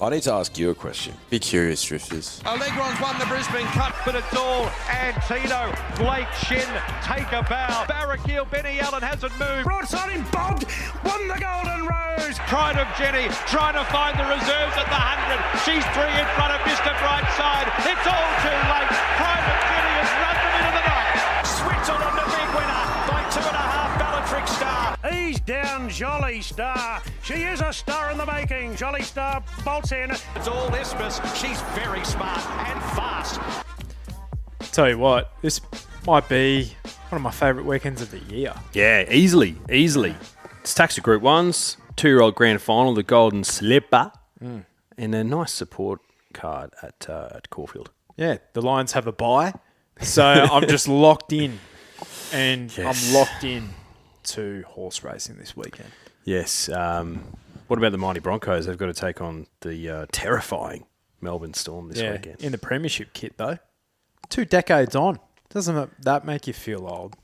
I need to ask you a question. Be curious, Drifters. Allegron's won the Brisbane Cup, but it's all Antino. Blake Shin, take a bow. Barraquil, Benny Allen hasn't moved. Broadside in Bogged, won the Golden Rose. Pride of Jenny, trying to find the reserves at the 100. She's 3 in front of Mr. Brightside. It's all too late. Pride of Jenny has run them into the night. Switzerland, the big winner by 2.5 Bellatrix Star. He's down, Jolly Star. She is a star in the making. Jolly Star bolts in. It's all Isthmus. She's very smart and fast. Tell you what, this might be one of my favourite weekends of the year. Yeah, easily. It's Taxi Group 1's 2-year-old grand final, the Golden Slipper, and a nice support card at Caulfield. Yeah, the Lions have a bye, so I'm just locked in, and Yes. I'm locked in to horse racing this weekend. Yes. What about the mighty Broncos? They've got to take on the terrifying Melbourne Storm this weekend. In the premiership kit though. 2 decades on. Doesn't that make you feel old?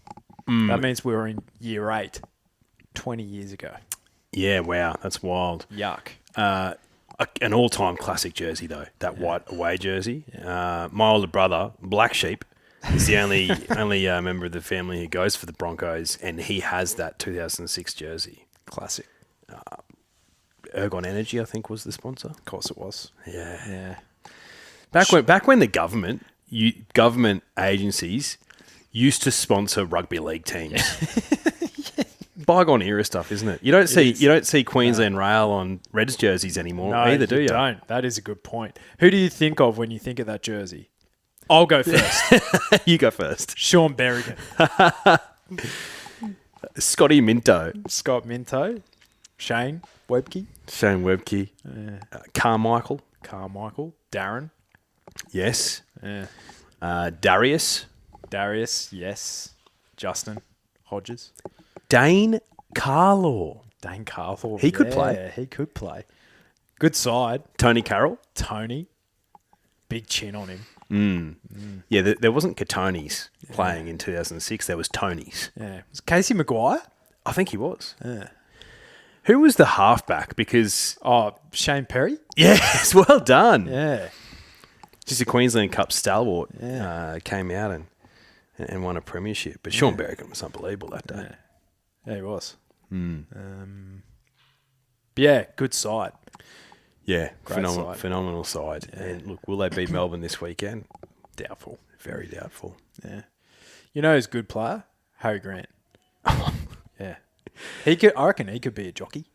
That means we were in year 8, 20 years ago. Yeah, wow, that's wild. Yuck. An all-time classic jersey, though, that white away jersey. My older brother, Black Sheep, is the only member of the family who goes for the Broncos, and he has that 2006 jersey. Classic. Ergon Energy, I think, was the sponsor. Of course it was. Yeah. Back when the government agencies used to sponsor rugby league teams. Bygone era stuff, isn't it? You don't see Queensland Rail on Reds jerseys anymore either, do you? Don't. That is a good point. Who do you think of when you think of that jersey? I'll go first. You go first. Sean Berrigan. Scotty Minto. Scott Minto. Shane Webke. Shane Webke. Carmichael. Darren. Yes. Yeah. Darius. Yes. Justin Hodges. Dane Carlaw. He could play. Yeah, he could play. Good side. Tony Carroll. Tony. Big chin on him. Yeah, there wasn't Katonis playing in 2006. There was Tonys. Yeah. Was Casey Maguire? I think he was. Yeah. Who was the halfback? Because... Oh, Shane Perry? Yes, well done. Yeah. Just a Queensland Cup stalwart came out and won a premiership. But Sean Berrigan was unbelievable that day. Yeah, he was. But yeah, good side. Yeah, Great phenomenal side. Yeah. And look, will they beat Melbourne this weekend? Doubtful. Very doubtful. Yeah. You know who's a good player? Harry Grant. Yeah. I reckon he could be a jockey.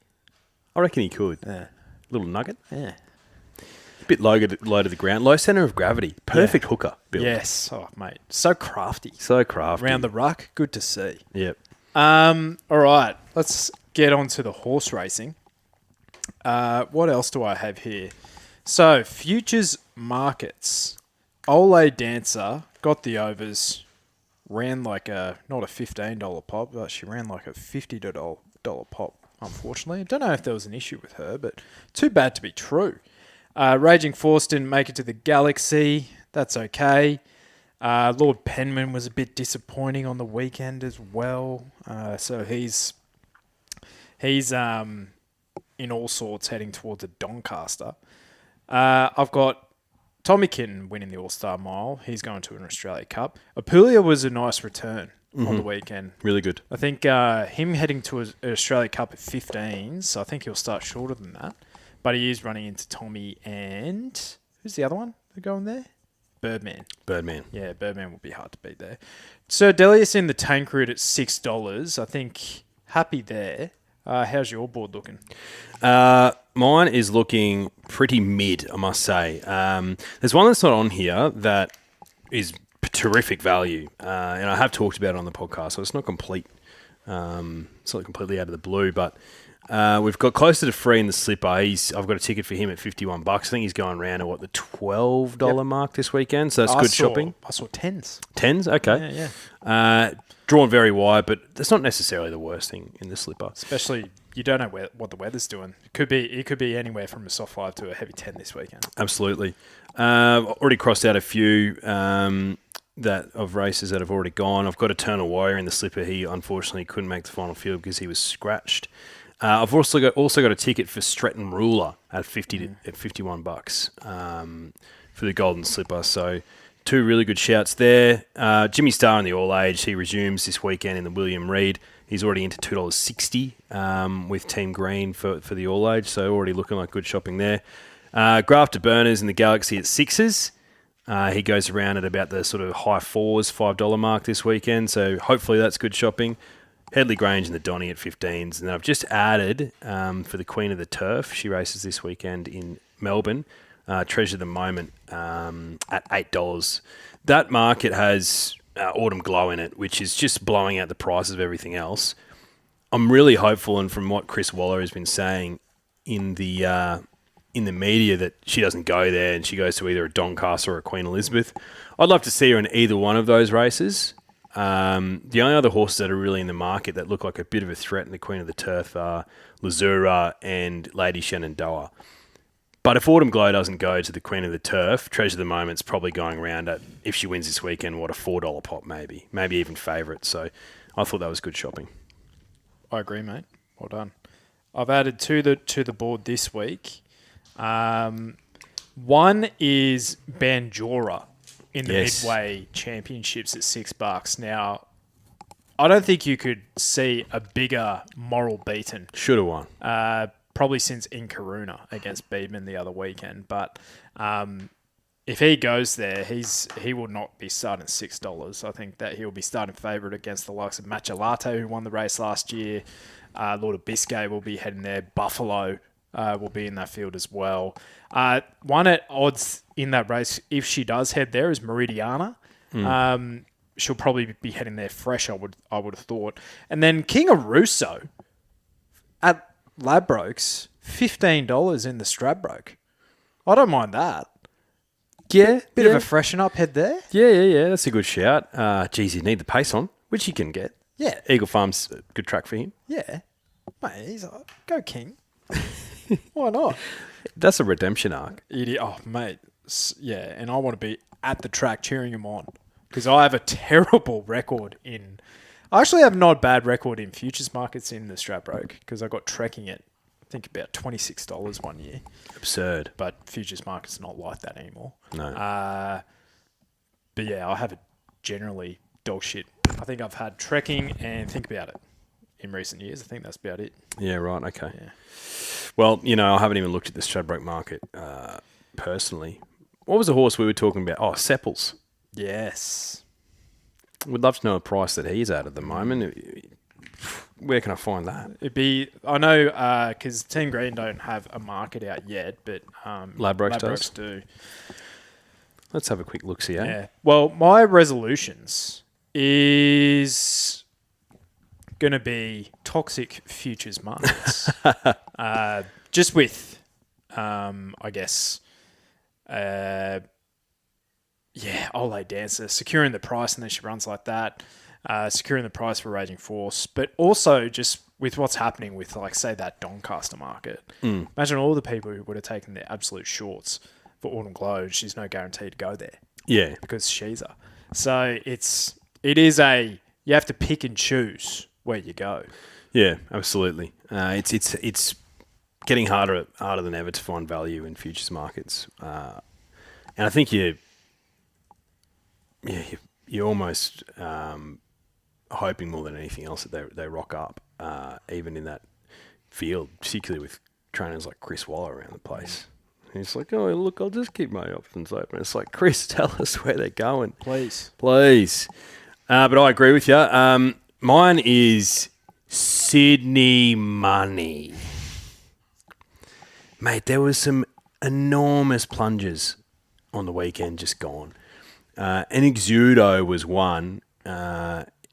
I reckon he could. Yeah. Little nugget. Yeah. Bit low to the ground. Low centre of gravity. Perfect hooker build. Yes. Oh, mate. So crafty. So crafty. Round the ruck. Good to see. Yep. All right. Let's get on to the horse racing. What else do I have here? So, futures markets. Ole Dancer got the overs, ran like not a $15 pop, but she ran like a $50 pop, unfortunately. I don't know if there was an issue with her, but too bad to be true. Raging Force didn't make it to the Galaxy. That's okay. Lord Penman was a bit disappointing on the weekend as well. So he's in all sorts heading towards a Doncaster. I've got Tommy Kitten winning the All-Star Mile. He's going to an Australia Cup. Apulia was a nice return on the weekend. Really good. I think him heading to an Australia Cup at 15, so I think he'll start shorter than that. But he is running into Tommy and... Who's the other one going there? Birdman. Yeah, Birdman will be hard to beat there. Sir Delius in the Tank Route at $6. I think happy there. How's your board looking? Mine is looking pretty mid, I must say. There's one that's not on here that is terrific value, and I have talked about it on the podcast, so it's not complete. It's not completely out of the blue, but we've got closer to free in the slipper. I've got a ticket for him at $51. I think he's going around at the $12 mark this weekend, so that's good shopping. I saw tens. Tens? Okay. Yeah. Drawn very wide, but that's not necessarily the worst thing in the slipper. Especially, you don't know what the weather's doing. It could be anywhere from a soft 5 to a heavy 10 this weekend. Absolutely. Already crossed out a few of races that have already gone. I've got Eternal Warrior in the slipper. He unfortunately couldn't make the final field because he was scratched. I've also got a ticket for Stretton Ruler at $51 for the Golden Slipper. So 2 really good shouts there. Jimmy Starr in the All Age, he resumes this weekend in the William Reid. He's already into $2.60 with Team Green for the All Age, so already looking like good shopping there. Grafter Burners in the Galaxy at 6s. He goes around at about the sort of high 4s, $5 mark this weekend, so hopefully that's good shopping. Headley Grange and the Donny at 15s. And then I've just added for the Queen of the Turf. She races this weekend in Melbourne. Treasure the Moment at $8. That market has Autumn Glow in it, which is just blowing out the prices of everything else. I'm really hopeful, and from what Chris Waller has been saying in the media, that she doesn't go there and she goes to either a Doncaster or a Queen Elizabeth. I'd love to see her in either one of those races. The only other horses that are really in the market that look like a bit of a threat in the Queen of the Turf are Lazura and Lady Shenandoah. But if Autumn Glow doesn't go to the Queen of the Turf, Treasure the Moment's probably going around at, if she wins this weekend, a $4 pop maybe even favourite. So I thought that was good shopping. I agree, mate. Well done. I've added to the board this week. One is Banjora in the Midway Championships at $6. Now, I don't think you could see a bigger moral beaten. Should have won. Probably since in Karuna against Beedman the other weekend. But if he goes there, he will not be starting $6. I think that he'll be starting favourite against the likes of Machelate, who won the race last year. Lord of Biscay will be heading there. Buffalo will be in that field as well. One at odds in that race, if she does head there, is Meridiana. She'll probably be heading there fresh, I would have thought. And then King of Russo at Ladbrokes, $15 in the Stradbroke. I don't mind that. Yeah. Bit of a freshen up head there. Yeah. That's a good shout. Geez, you need the pace on, which you can get. Yeah. Eagle Farm's a good track for him. Yeah. Mate, he's like, go King. Why not? That's a redemption arc. Oh, mate. Yeah, and I want to be at the track cheering him on because I have a terrible record in... I actually have not a bad record in futures markets in the Stradbroke because I got trekking at, I think, about $26 one year. Absurd. But futures markets not like that anymore. No. But yeah, I have a generally dog shit. I think I've had trekking and think about it in recent years. I think that's about it. Yeah, right. Okay. Yeah. Well, I haven't even looked at the Stradbroke market personally. What was the horse we were talking about? Oh, Sepples. Yes. Would love to know a price that he's at the moment. Where can I find that? I know, because Team Green don't have a market out yet, but Ladbrokes do. Let's have a quick look, see. Yeah. Well, my resolutions is going to be toxic futures markets. Just with, I guess, Ole Dancer, securing the price, and then she runs like that, securing the price for Raging Force, but also just with what's happening with, like, say, that Doncaster market. Imagine all the people who would have taken their absolute shorts for Autumn Glow. She's no guarantee to go there. Yeah. Because she's a. So you have to pick and choose where you go. Yeah, absolutely. It's getting harder than ever to find value in futures markets, and I think you're almost hoping more than anything else that they rock up, even in that field, particularly with trainers like Chris Waller around the place. He's like, oh, look, I'll just keep my options open. It's like, Chris, tell us where they're going. Please. But I agree with you. Mine is Sydney Money. Mate, there was some enormous plunges on the weekend just gone. And Exudo was one.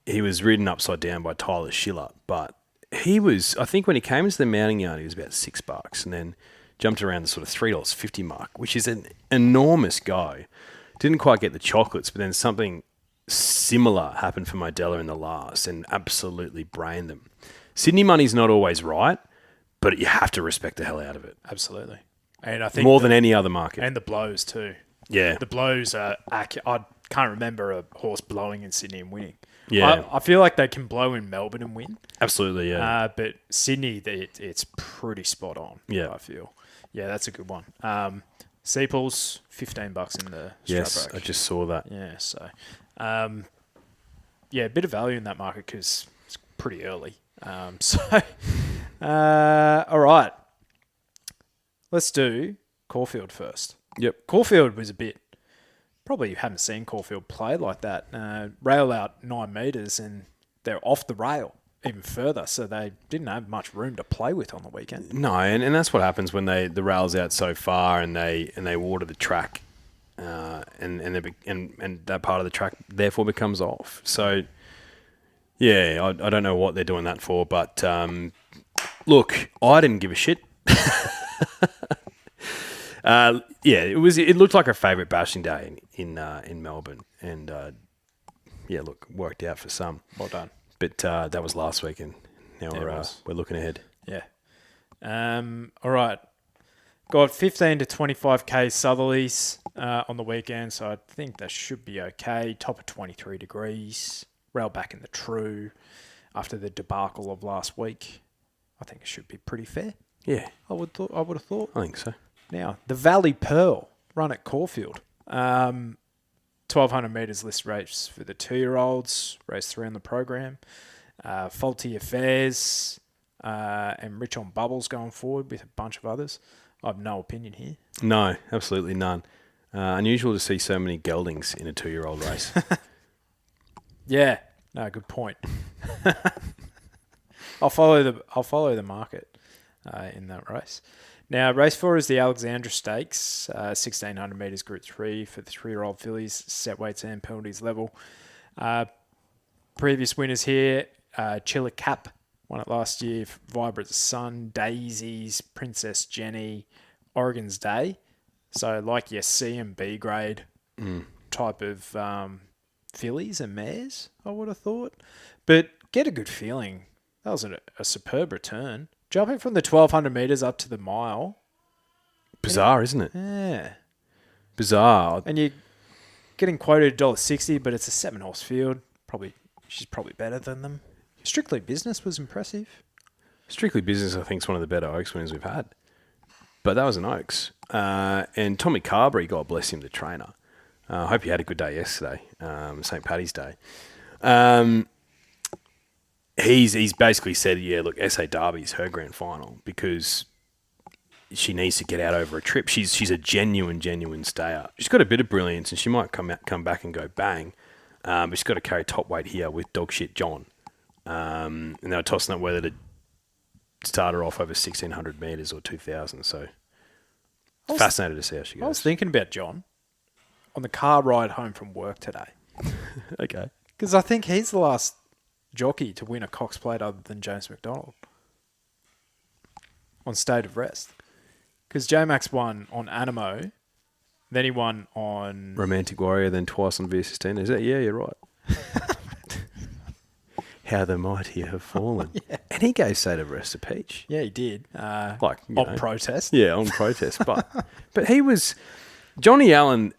He was ridden upside down by Tyler Schiller, but he was, I think when he came into the mounting yard, he was about $6 and then jumped around the sort of $3.50 mark, which is an enormous go. Didn't quite get the chocolates, but then something similar happened for Modella in the last and absolutely brained them. Sydney Money's not always right, but you have to respect the hell out of it. Absolutely. And I think more than any other market. And the blows too. Yeah. The blows are accurate. I can't remember a horse blowing in Sydney and winning. Yeah. I feel like they can blow in Melbourne and win. Absolutely, yeah. But Sydney, it's pretty spot on. Yeah. I feel. Yeah, that's a good one. Seapools, $15 in the Yes, Stradbroke. I just saw that. Yeah, so a bit of value in that market because it's pretty early. All right, let's do Caulfield first. Yep. Caulfield was probably you haven't seen Caulfield play like that. Rail out 9 metres and they're off the rail even further, so they didn't have much room to play with on the weekend. No, and that's what happens when the rail's out so far and they water the track, and that part of the track therefore becomes off. So, yeah, I don't know what they're doing that for, but look, I didn't give a shit. It looked like a favourite bashing day in Melbourne, and look, worked out for some. Well done. But that was last week, and now we're looking ahead. Yeah. All right. Got 15 to 25k southerlies on the weekend, so I think that should be okay. Top of 23 degrees. Rail back in the true after the debacle of last week. I think it should be pretty fair. Yeah, I would have thought. I think so. Now, the Valley Pearl run at Caulfield. 1,200 metres list race for the 2-year-olds. Race 3 on the program. Faulty Affairs and Rich on Bubbles going forward with a bunch of others. I have no opinion here. No, absolutely none. Unusual to see so many geldings in a 2-year-old race. Yeah, no, good point. I'll follow the market in that race. Now, race 4 is the Alexandra Stakes, 1,600 metres Group 3 for the 3-year-old fillies, set weights and penalties level. Previous winners here, Chiller Cap won it last year, Vibrant Sun, Daisies, Princess Jenny, Oregon's Day. So like your C and B grade type of fillies and mares, I would have thought. But get a good feeling. That was a superb return. Jumping from the 1,200 metres up to the mile. Bizarre, isn't it? Yeah. Bizarre. And you're getting quoted $1.60, but it's a 7-horse field. She's probably better than them. Strictly Business was impressive. Strictly Business, I think, is one of the better Oaks winners we've had. But that was an Oaks. And Tommy Carberry, God bless him, the trainer. I hope you had a good day yesterday, St. Paddy's Day. He's basically said, yeah, look, SA Derby is her grand final because she needs to get out over a trip. She's a genuine stayer. She's got a bit of brilliance and she might come back and go bang. But she's got to carry top weight here with Dog Shit John. And they were tossing up whether to start her off over 1,600 metres or 2,000. So fascinated to see how she goes. I was thinking about John on the car ride home from work today. Okay. Because I think he's the last jockey to win a Cox Plate other than James McDonald on State of Rest. Because J-Max won on Animo, then he won on... Romantic Warrior, then twice on V16. Is that? Yeah, you're right. How the mighty have fallen. Yeah. And he gave State of Rest a peach. Yeah, he did. On protest. Yeah, on protest. But he was... Johnny Allen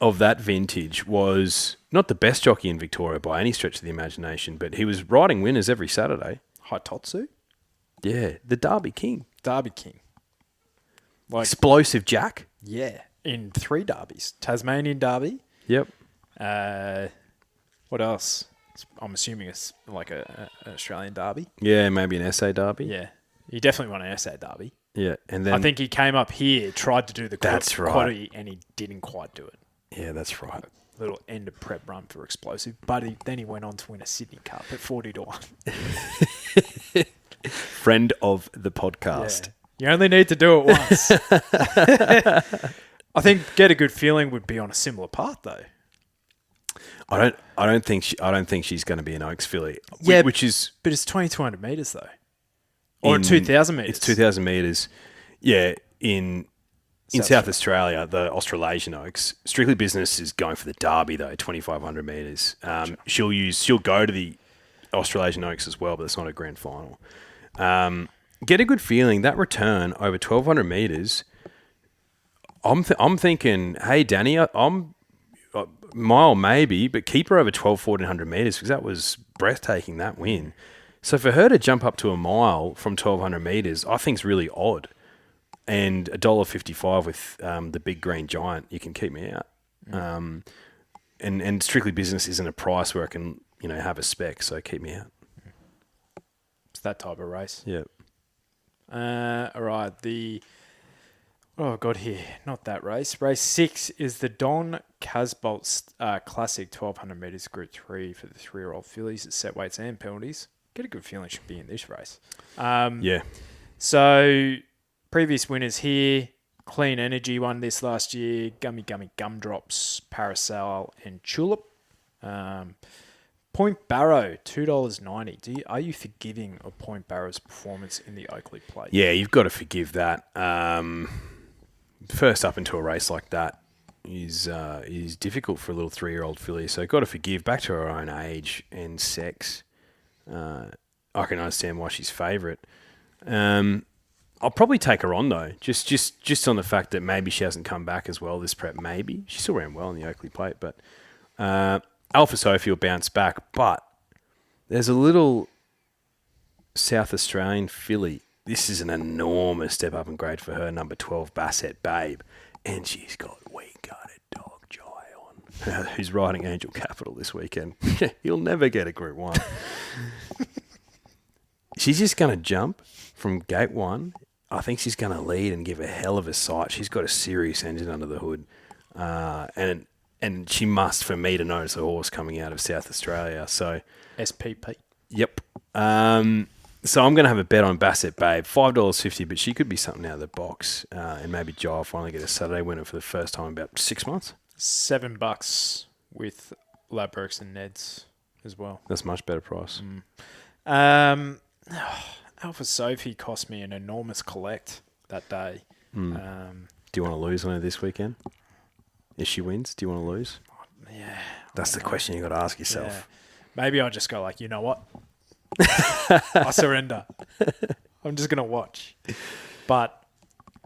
of that vintage was not the best jockey in Victoria by any stretch of the imagination, but he was riding winners every Saturday. Haitotsu? Yeah, the Derby King. Derby King. Explosive Jack. Yeah, in 3 derbies. Tasmanian Derby. Yep. What else? I'm assuming it's like an Australian Derby. Yeah, maybe an SA Derby. Yeah, he definitely won an SA Derby. Yeah, and then I think he came up here, tried to do the That's right. quality, and he didn't quite do it. Yeah, that's right. Little end of prep run for Explosive, but then he went on to win a Sydney Cup at 40 to 1. Friend of the podcast. Yeah. You only need to do it once. I think Get a Good Feeling would be on a similar path though. I don't think she's going to be an Oaks filly. Yeah, which is, but it's 2,200 metres though, or 2,000 metres. It's 2,000 metres. Yeah, in South Australia, the Australasian Oaks. Strictly Business is going for the Derby though, 2,500 metres. Gotcha. She'll go to the Australasian Oaks as well, but it's not a grand final. Get a Good Feeling. That return over 1,200 metres. I'm thinking, hey Danny, mile maybe, but keep her over 1,1400 metres because that was breathtaking, that win. So for her to jump up to a mile from 1,200 metres, I think is really odd. And $1.55 with the big green giant, you can keep me out. And Strictly Business isn't a price where I can, have a spec, so keep me out. It's that type of race. Yeah. All right. What have I got here? Not that race. Race 6 is the Don Casbolt Classic 1,200 metres Group 3 for the 3-year-old fillies at set weights and penalties. Get a good feeling should be in this race. Yeah. So, previous winners here. Clean Energy won this last year. Gummy Gumdrops, Parasol, and Tulip. Point Barrow, $2.90. Are you forgiving of Point Barrow's performance in the Oakley Plate? Yeah, you've got to forgive that. First up into a race like that is difficult for a little 3-year-old filly. So got to forgive. Back to her own age and sex. I can understand why she's favourite. I'll probably take her on though, just on the fact that maybe she hasn't come back as well this prep. Maybe she still ran well in the Oakley Plate, but Alpha Sophie will bounce back. But there's a little South Australian filly. This is an enormous step up in grade for her, number 12, Bassett Babe, and she's got wing-guarded dog Jai on, who's riding Angel Capital this weekend. He'll never get a Group 1. She's just going to jump from gate 1. I think she's going to lead and give a hell of a sight. She's got a serious engine under the hood. And she must, for me to notice a horse coming out of South Australia. So SPP. Yep. So I'm going to have a bet on Bassett Babe, $5.50, but she could be something out of the box. And maybe Jai will finally get a Saturday winner for the first time in about 6 months. $7 with Ladbrokes and Neds as well. That's a much better price. Alpha Sophie cost me an enormous collect that day. Do you want to lose on her this weekend? If she wins, do you want to lose? Yeah. That's the question you got to ask yourself. Yeah. Maybe I'll just go you know what? I surrender. I'm just going to watch. But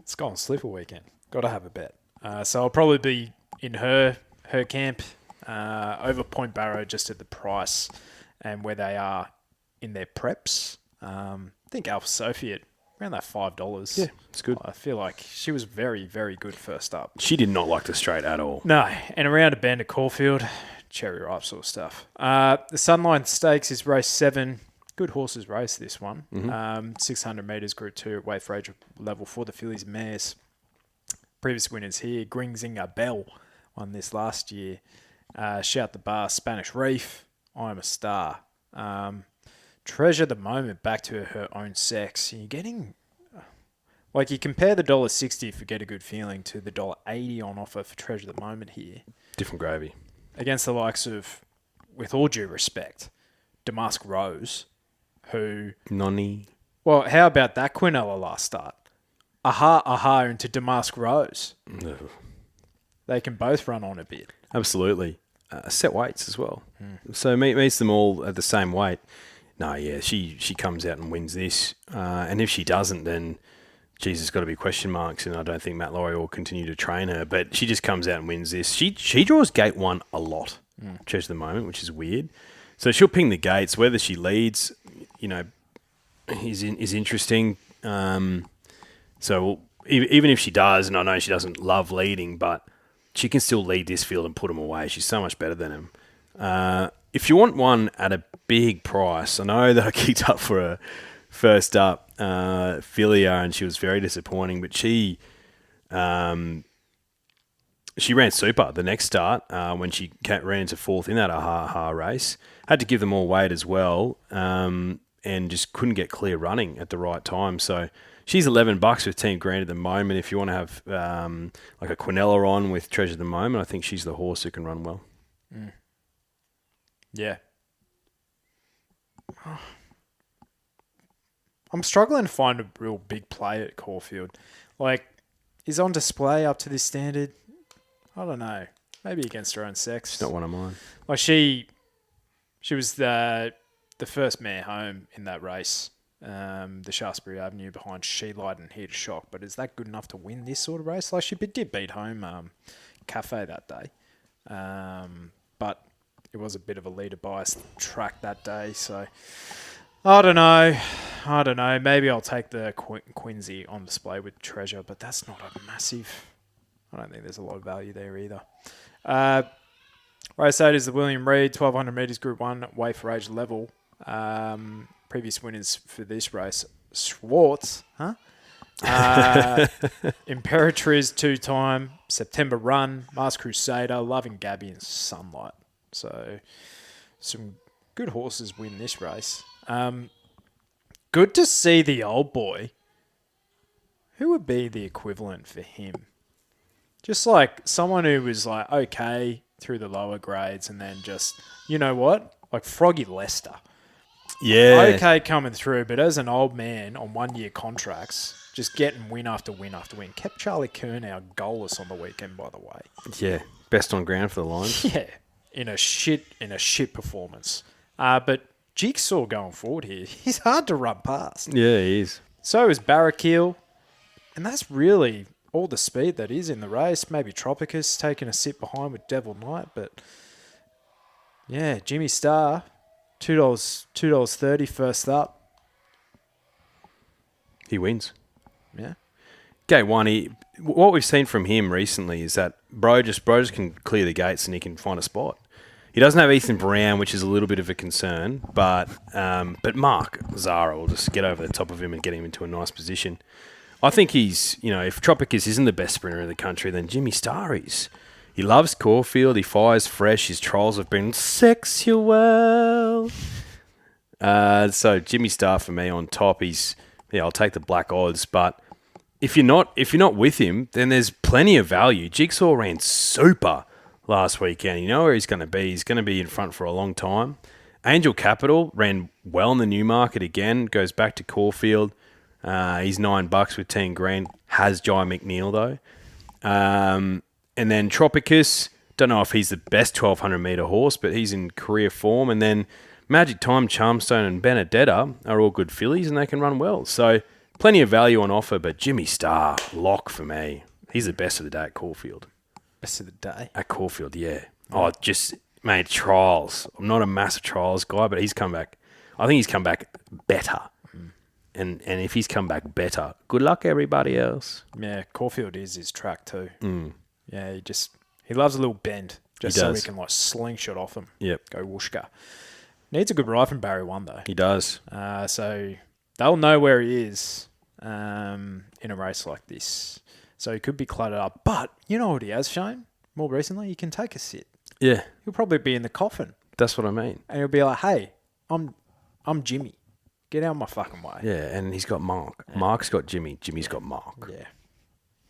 it's Golden Slipper weekend. Got to have a bet. So I'll probably be in her camp over Point Barrow just at the price and where they are in their preps. I think Alpha Sophie at around that $5. Yeah, it's good. I feel like she was very, very good first up. She did not like the straight at all. No, and around a bend at Caulfield, cherry ripe sort of stuff. The Sunline Stakes is race 7. Good horses race, this one. 600 metres Group 2 at weight for age level for the fillies and mares. Previous winners here, Gringzinger Bell won this last year. Shout the Bar, Spanish Reef, I'm a Star. Treasure the Moment back to her own sex. You're getting... you compare the $1.60 if you get a good feeling to the $1.80 on offer for Treasure the Moment here. Different gravy. Against the likes of, with all due respect, Damask Rose, who... Nonny. Well, how about that Quinella last start? Aha into Damask Rose. No. They can both run on a bit. Absolutely. Set weights as well. So meets them all at the same weight. No, yeah, she comes out and wins this. And if she doesn't, then, geez, there's got to be question marks, and I don't think Matt Laurie will continue to train her. But she just comes out and wins this. She draws gate 1 a lot, Treasure the Moment, which is weird. So she'll ping the gates. Whether she leads, is interesting. So even if she does, and I know she doesn't love leading, but she can still lead this field and put them away. She's so much better than him. If you want one at a big price, I know that I kicked up for her first up, Philia, and she was very disappointing, but she ran super the next start when she ran into 4th in that aha race. Had to give them all weight as well, and just couldn't get clear running at the right time. So she's $11 with Team Green at the moment. If you want to have a Quinella on with Treasure at the moment, I think she's the horse who can run well. Yeah. I'm struggling to find a real big play at Caulfield. Is on display up to this standard? I don't know. Maybe against her own sex. It's not one of mine. She was the first mare home in that race. The Shaftesbury Avenue behind She Light and Heat of Shock. But is that good enough to win this sort of race? She did beat home Cafe that day. But it was a bit of a leader bias track that day, so I don't know. Maybe I'll take the Quincy on display with Treasure, but that's not a massive. I don't think there's a lot of value there either. Race 8 is the William Reid 1200 metres Group 1 weight for age level. Previous winners for this race: Schwartz, Imperatriz 2-time, September Run, Mars Crusader, Loving Gabby, and Sunlight. So some good horses win this race. Good to see the old boy. Who would be the equivalent for him? Just like someone who was like okay through the lower grades and then just, you know what? Like Froggy Lester. Yeah. Okay coming through, but as an old man on 1-year contracts, just getting win after win after win. Kept Charlie Curnow goalless on the weekend, by the way. Yeah. Best on ground for the Lions. Yeah. In a shit performance. But Jigsaw going forward here, he's hard to run past. Yeah, he is. So is Barrakiel. And that's really all the speed that is in the race. Maybe Tropicus taking a sit behind with Devil Knight. But yeah, Jimmy Star, $2.30 first up. He wins. Yeah. Gate 1, what we've seen from him recently is that bro just can clear the gates and he can find a spot. He doesn't have Ethan Brown, which is a little bit of a concern, but Mark Zara will just get over the top of him and get him into a nice position. I think he's, if Tropicus isn't the best sprinter in the country, then Jimmy Star is. He loves Caulfield. He fires fresh. His trials have been sexual. So Jimmy Star for me on top. I'll take the black odds, but if you're not with him, then there's plenty of value. Jigsaw ran super last weekend. You know where he's going to be. He's going to be in front for a long time. Angel Capital ran well in the Newmarket again. Goes back to Caulfield. He's $9 with Team Green. Has Jai McNeil though. And then Tropicus. Don't know if he's the best 1200 metre horse, but he's in career form. And then Magic Time, Charmstone, and Benedetta are all good fillies, and they can run well. So plenty of value on offer. But Jimmy Star, lock for me. He's the best of the day at Caulfield. Best of the day. At Caulfield, yeah. Oh, just made trials. I'm not a massive trials guy, but he's come back. I think he's come back better. And if he's come back better, good luck everybody else. Yeah, Caulfield is his track too. Yeah, he loves a little bend. Just so he can like slingshot off him. Yep. Go whooshka. Needs a good ride from Barry 1 though. He does. So they'll know where he is in a race like this. So he could be cluttered up. But you know what he has shown more recently? He can take a sit. Yeah. He'll probably be in the coffin. That's what I mean. And he'll be like, hey, I'm Jimmy. Get out of my fucking way. Yeah, and he's got Mark. Yeah. Mark's got Jimmy. Jimmy's got Mark. Yeah.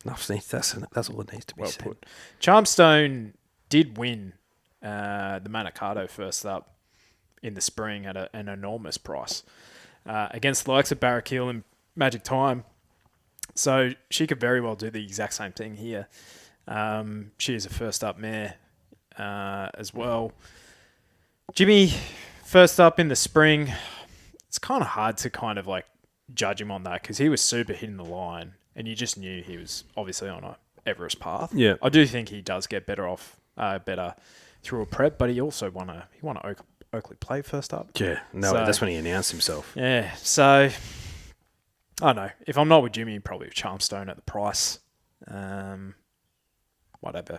That's all that needs to be said. Put. Charmstone did win the Manicato first up in the spring at an enormous price against the likes of Barrakiel and Magic Time. So she could very well do the exact same thing here. She is a first up mare as well. Jimmy, first up in the spring. It's kind of hard to kind of like judge him on that because he was super hitting the line and you just knew he was obviously on a Everest path. Yeah. I do think he does get better through a prep, but he also won a Oakley Plate first up. Yeah, no, that's when he announced himself. Yeah, so I don't know. If I'm not with Jimmy, probably with Charmstone at the price. Whatever.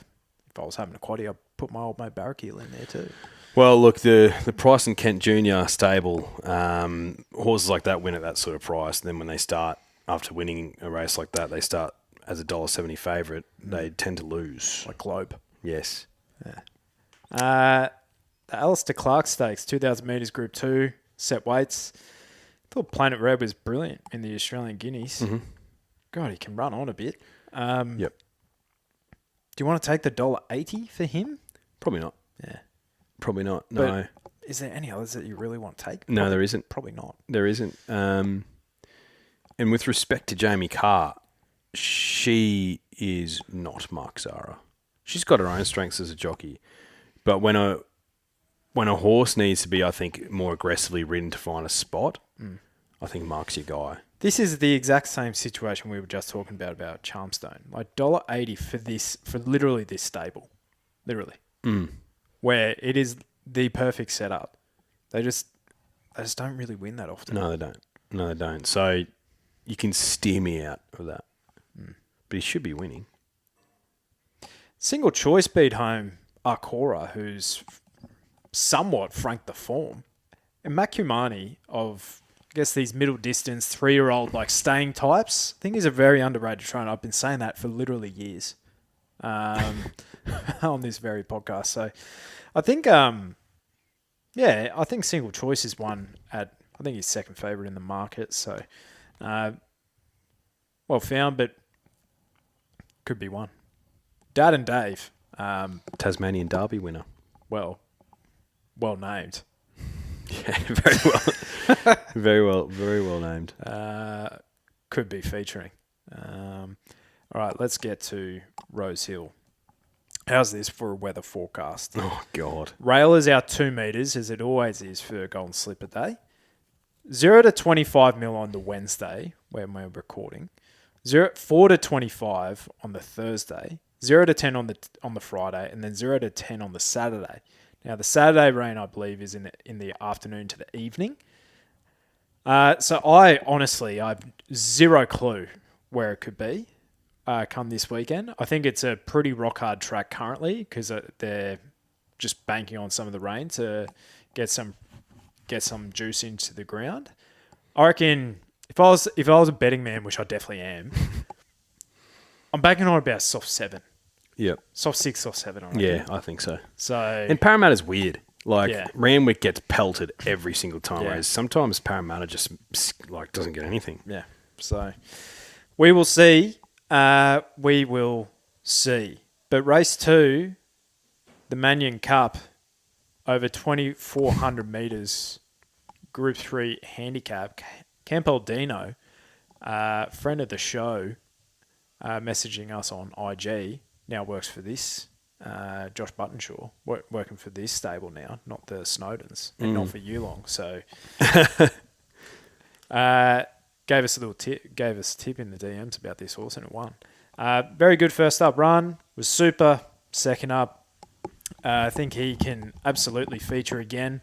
If I was having a quaddie, I'd put my old mate Barrakiel in there too. Well, look, the Price and Kent Jr. stable, horses like that win at that sort of price. And then when they start, after winning a race like that, they start as a $1.70 favourite. They tend to lose. Like Globe. Yes. Yeah. The Alistair Clark Stakes, 2,000 metres Group 2, set weights. I thought Planet Red was brilliant in the Australian Guineas. Mm-hmm. God, he can run on a bit. Yep. Do you want to take the $1.80 for him? Probably not. Yeah. Probably not, no. But is there any others that you really want to take? No, there isn't. Probably not. There isn't. And with respect to Jamie Carr, she is not Mark Zara. She's got her own strengths as a jockey. But when a horse needs to be, I think, more aggressively ridden to find a spot, I think Mark's your guy. This is the exact same situation we were just talking about Charmstone. Like $1.80 for literally this stable. Literally. where it is the perfect setup. They just don't really win that often. No, they don't. So you can steer me out of that. But he should be winning. Single choice beat home Arcora, who's somewhat franked the form. And Makumani of, I guess, these middle distance 3-year-old like staying types, I think he's a very underrated trainer. I've been saying that for literally years on this very podcast. So I think, I think single choice is one at, I think he's second favourite in the market. So well found, but could be one. Dad and Dave. Tasmanian Derby winner. Well named. Yeah, very well named. Could be featuring. All right, let's get to Rose Hill. How's this for a weather forecast? Oh, God. Rail is out 2 metres, as it always is for Golden Slipper Day. 0 to 25 mil on the Wednesday, when we're recording. 4 to 25 on the Thursday. 0 to 10 on the Friday, and then 0 to 10 on the Saturday. Now, the Saturday rain, I believe, is in the afternoon to the evening. So I have zero clue where it could be come this weekend. I think it's a pretty rock-hard track currently because they're just banking on some of the rain to get some juice into the ground. I reckon if I was a betting man, which I definitely am, I'm banking on about soft 7. Yep. Soft 6, soft 7, I reckon. Yeah, I think so. So, and Parramatta's weird. Like, Yeah. Randwick gets pelted every single time, Yeah. whereas sometimes Parramatta just, like, doesn't get anything. yeah. So, we will see. We will see. But race 2, the Mannion Cup, over 2,400 metres, Group 3 handicap. Campbell-Dino, friend of the show, messaging us on IG, now works for this. Josh Buttonshaw, working for this stable now, not the Snowdens, and not for Yulong. So, gave us a little tip, gave us a tip in the DMs about this horse, and it won. Very good first up run, was super. Second up, I think he can absolutely feature again.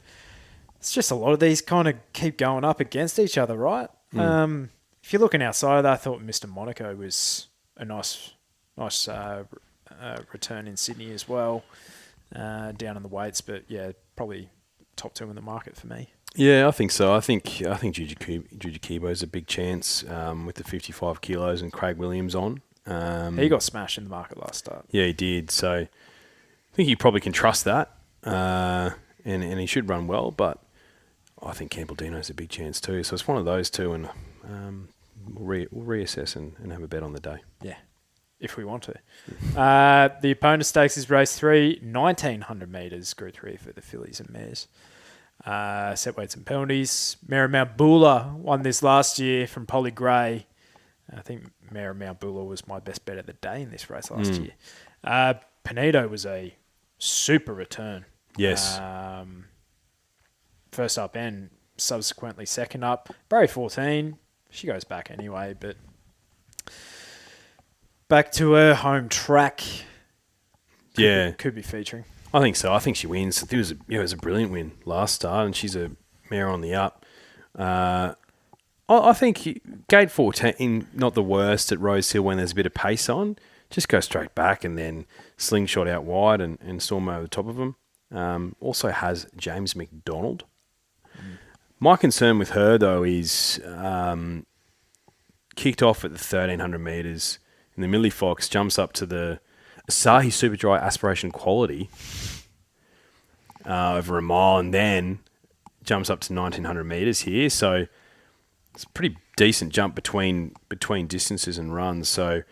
It's just a lot of these kind of keep going up against each other, right? If you're looking outside of that, I thought Mr. Monaco was a nice return in Sydney as well, down in the weights, but yeah, probably top 2 in the market for me. Yeah, I think so. I think Juju Kibo's a big chance with the 55 kilos and Craig Williams on. He got smashed in the market last start. Yeah, he did. So I think you probably can trust that, and he should run well. But I think Campbell-Dino's a big chance too. So it's one of those two, and we'll reassess and have a bet on the day. Yeah, if we want to. The opponent stakes is race 3, 1,900 metres, Group 3 for the fillies and mares. Set weights and penalties. Marymount Bula won this last year from Polly Gray. I think Marymount Bula was my best bet of the day in this race last year. Pinedo was a super return. Yes. First up and subsequently second up. Barry 14. She goes back anyway, but back to her home track. Could be featuring. I think so. I think she wins. It was a brilliant win last start, and she's a mare on the up. I think gate 14, not the worst at Rose Hill when there's a bit of pace on. Just go straight back and then slingshot out wide and storm over the top of them. Also has James McDonald. My concern with her, though, is kicked off at the 1,300 metres. And the Millie Fox jumps up to the Asahi Super Dry Aspiration Quality over a mile and then jumps up to 1,900 metres here. So it's a pretty decent jump between distances and runs. So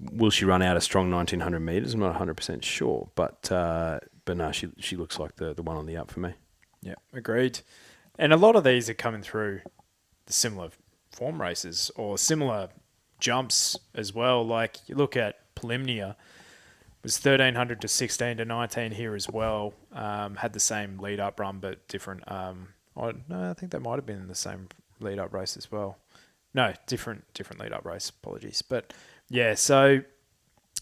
will she run out a strong 1,900 metres? I'm not 100% sure. But no, she looks like the one on the up for me. Yeah, agreed. And a lot of these are coming through the similar form races or similar jumps as well. Like you look at Polymnia, was 1,300 to 16 to 19 here as well. Had the same lead up run, but different. I think that might have been the same lead up race as well. No, different lead up race. Apologies, but yeah. So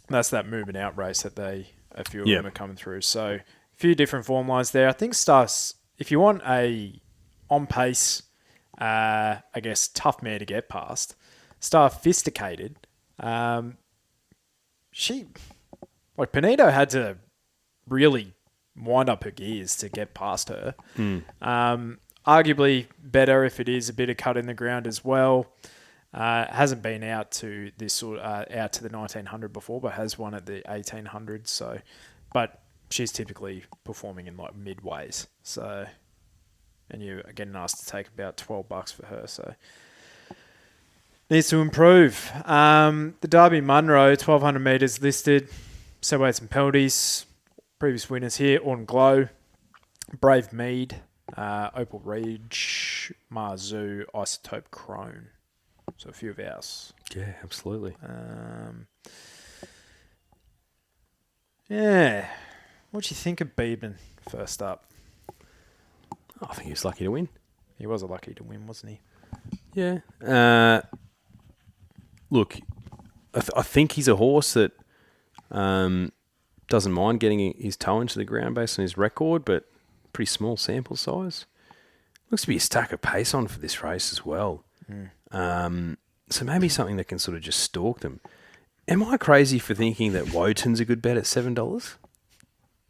that's that moving out race that they a few of them are coming through. So a few different form lines there. I think Star's, if you want a on-pace, I guess, tough mare to get past, Star Fisticated, Panito had to really wind up her gears to get past her. Arguably better if it is a bit of cut in the ground as well. Hasn't been out to this out to the 1900 before, but has won at the 1800. So, but she's typically performing in like midways. So, and you're getting asked to take about $12 for her. So, needs to improve. The Derby Munro 1200 meters listed. So weights and penalties. Previous winners here: Autumn Glow, Brave Mead, Opal Ridge, Marzu, Isotope Crone. So a few of ours. Yeah, absolutely. Yeah. What do you think of Beeben first up? I think he was lucky to win. He was lucky to win, wasn't he? Yeah. Look, I think he's a horse that doesn't mind getting his toe into the ground based on his record, but pretty small sample size. Looks to be a stack of pace on for this race as well. So maybe something that can sort of just stalk them. Am I crazy for thinking that Wotan's a good bet at $7?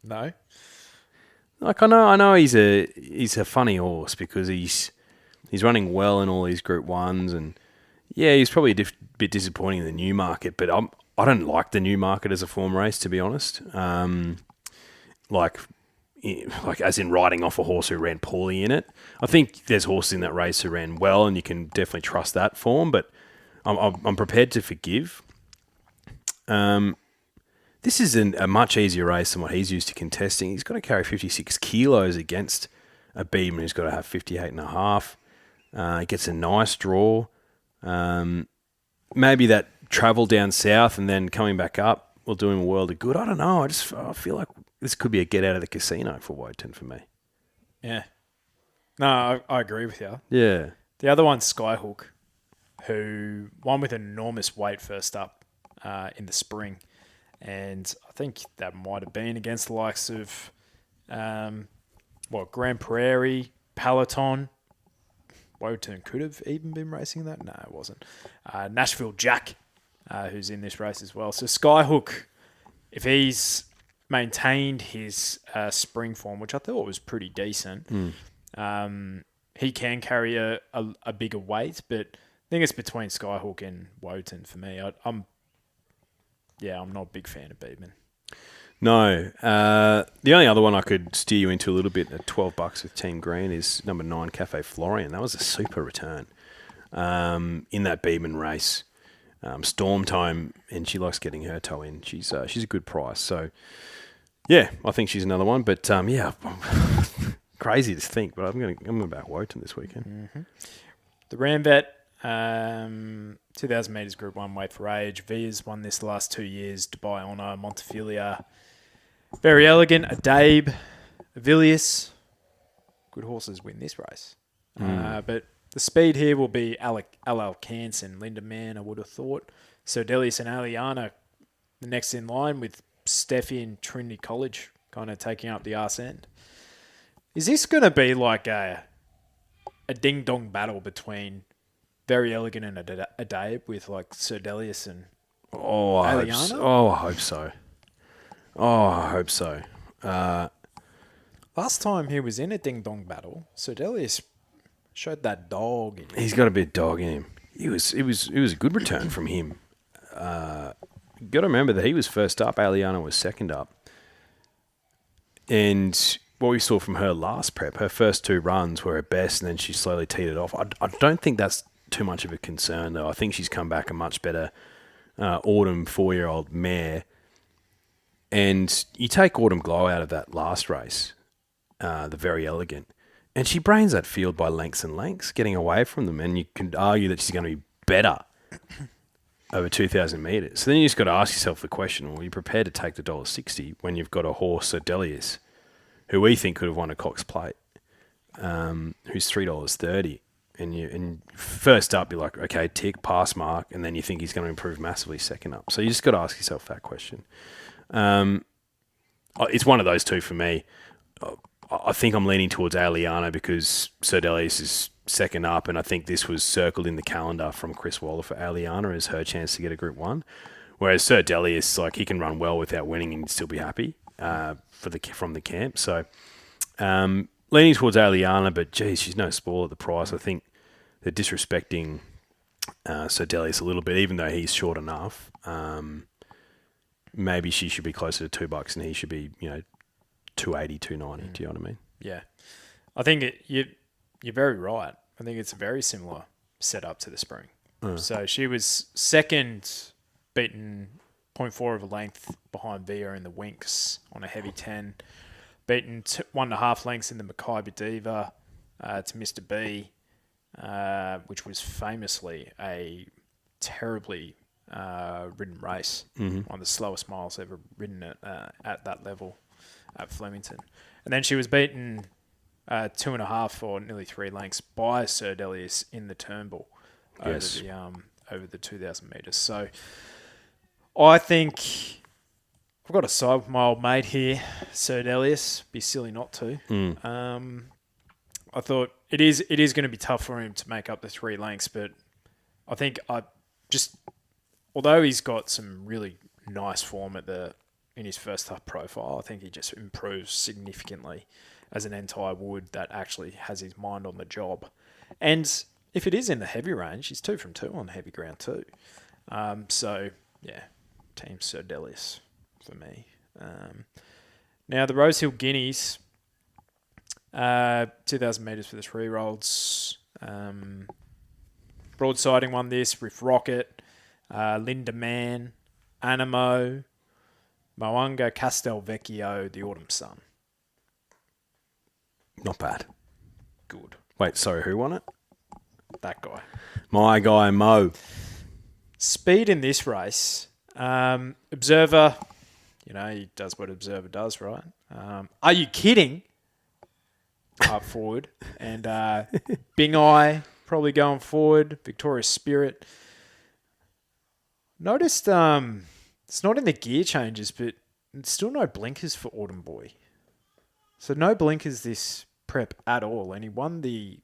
No. Like I know he's a funny horse because he's running well in all these Group 1s, and yeah, he's probably a bit disappointing in the Newmarket, but I don't like the Newmarket as a form race, to be honest. Like as in riding off a horse who ran poorly in it. I think there's horses in that race who ran well, and you can definitely trust that form, but I'm prepared to forgive. This is a much easier race than what he's used to contesting. He's got to carry 56 kilos against a Beeben who's got to have 58.5. He gets a nice draw. Maybe that travel down south and then coming back up will do him a world of good. I don't know. I feel like this could be a get out of the casino for Wotan for me. Yeah. No, I agree with you. Yeah. The other one's Skyhook, who won with an enormous weight first up in the spring. And I think that might have been against the likes of, Grand Prairie, Peloton. Wotan could have even been racing that. No, it wasn't. Nashville Jack, who's in this race as well. So Skyhook, if he's maintained his spring form, which I thought was pretty decent, he can carry a bigger weight, but I think it's between Skyhook and Wotan for me. I'm not a big fan of Beeben. No. The only other one I could steer you into a little bit at $12 with Team Green is number 9, Cafe Florian. That was a super return in that Beeben race. Storm time, and she likes getting her toe in. She's a good price. So, yeah, I think she's another one. But, crazy to think, but I'm about Wotan this weekend. Mm-hmm. The Ramvet, 2,000 metres Group 1 weight for age. Via's won this the last 2 years. Dubai Honour, Montefilia. Very Elegant, Adabe, Avilius. Good horses win this race. But the speed here will be Al Canson, Linda Mann, I would have thought. So Delius and Aliana, the next in line with Steffi and Trinity College kind of taking up the arse end. Is this going to be like a ding-dong battle between Very Elegant and Adabe with like Sir Delius and Aliana? I hope so. I hope so. Last time he was in a ding-dong battle, Sir Delius showed that dog in him. He's got a bit of dog in him. It was a good return from him. Got to remember that he was first up. Aliana was second up. And what we saw from her last prep, her first 2 runs were her best, and then she slowly teed it off. I don't think that's too much of a concern, though. I think she's come back a much better autumn 4-year-old mare. And you take Autumn Glow out of that last race, the Very Elegant, and she brains that field by lengths and lengths, getting away from them. And you can argue that she's going to be better over 2,000 metres. So then you just got to ask yourself the question, well, are you prepared to take the $1.60 when you've got a horse, Sir Delius, who we think could have won a Cox Plate, who's $3.30. And first up, you're like, okay, tick, pass mark, and then you think he's going to improve massively second up. So you just got to ask yourself that question. it's one of those two for me. I think I'm leaning towards Aliana because Sir Delius is second up, and I think this was circled in the calendar from Chris Waller for Aliana as her chance to get a Group 1. Whereas Sir Delius, like, he can run well without winning and still be happy from the camp. So leaning towards Aliana, but geez, she's no spoil at the price. I think they're disrespecting Sir Delius a little bit, even though he's short enough. Maybe she should be closer to $2 and he should be, 280, 290. Do you know what I mean? Yeah. I think you're very right. I think it's a very similar setup to the spring. So she was second, beaten 0.4 of a length behind Via in the Winks on a heavy 10. Beaten 1.5 lengths in the Mackay Diva to Mr. B, which was famously a terribly ridden race. One of the slowest miles ever ridden at that level at Flemington. And then she was beaten 2.5 or nearly 3 lengths by Sir Delius in the Turnbull over the 2,000 metres. So I think I've got a side with my old mate here, Sir Delius. Be silly not to. I thought it is going to be tough for him to make up the 3 lengths, but I think although he's got some really nice form in his first up profile, I think he just improves significantly as an entire wood that actually has his mind on the job. And if it is in the heavy range, he's 2 from 2 on heavy ground too. So, yeah, Team Sir Delius for me. Now, the Rosehill Guineas, 2,000 metres for the 3-year-olds. Broadsiding won this, Riff Rocket, Linda Mann, Animo, Moanga Castelvecchio, the Autumn Sun. Not bad. Good. Wait, sorry, who won it? That guy. My guy, Mo. Speed in this race. Observer, he does what Observer does, right? Are you kidding? Up forward. And Bing Eye probably going forward. Victoria's Spirit. Noticed it's not in the gear changes, but it's still no blinkers for Autumn Boy. So no blinkers this prep at all, and he won the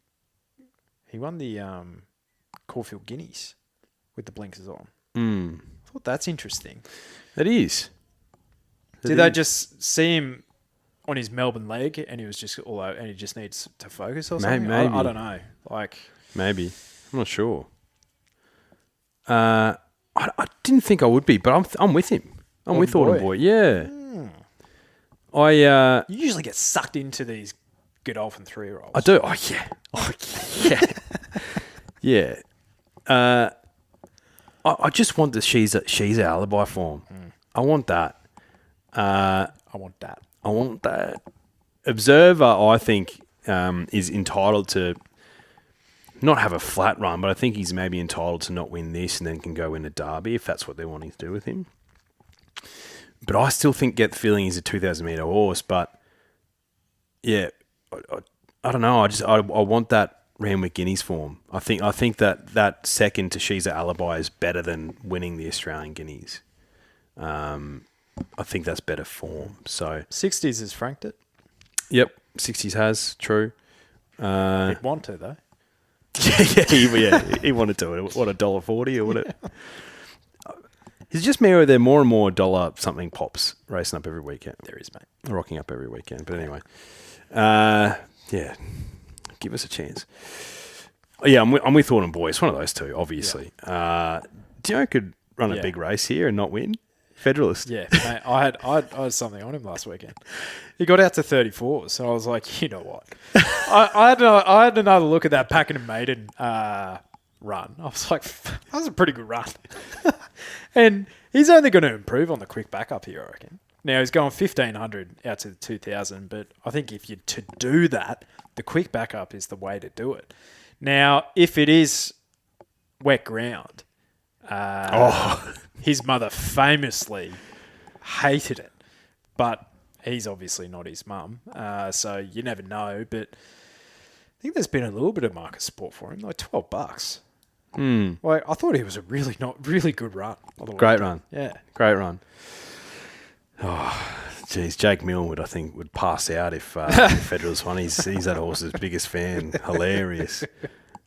Caulfield Guineas with the blinkers on. I thought that's interesting. It is. Did they just see him on his Melbourne leg, and he was just all out, and he just needs to focus or something? Maybe. I don't know. Maybe. I'm not sure. I didn't think I would be, but I'm with him. I'm with Autumn Boy. Yeah. You usually get sucked into these Godolphin 3-year-olds. I do. Oh yeah. Oh yeah. Yeah. I just want the she's a alibi form. I want that. I want that. Observer, I think, is entitled to not have a flat run, but I think he's maybe entitled to not win this and then can go win a derby if that's what they're wanting to do with him. But I still get the feeling he's a 2,000 metre horse. But yeah, I don't know. I want that Randwick Guineas form. I think that second to She's a Alibi is better than winning the Australian Guineas. I think that's better form. So 60s has franked it. Yep, 60s has, true. He'd want to though. He wanted to. What, $1.40 or what? Is it just me or are there more and more dollar something pops racing up every weekend? There is, mate. Rocking up every weekend. But anyway, yeah, give us a chance. Yeah, I'm with Autumn Boy. It's one of those two, obviously. Yeah. Do you know could run a big race here and not win? Federalist. Yeah, mate, I had something on him last weekend. He got out to 34, so I was like, you know what? I had another look at that Pakenham Maiden run. I was like, that was a pretty good run. And he's only going to improve on the quick backup here, I reckon. Now, he's going 1,500 out to the 2,000, but I think if you're to do that, the quick backup is the way to do it. Now, if it is wet ground, his mother famously hated it, but he's obviously not his mum, so you never know. But I think there's been a little bit of market support for him, like $12. Like I thought he was a really good run. Great run. Yeah, great run. Oh, Geez, Jake Milne I think, would pass out if Federer's won. He's that horse's biggest fan. Hilarious.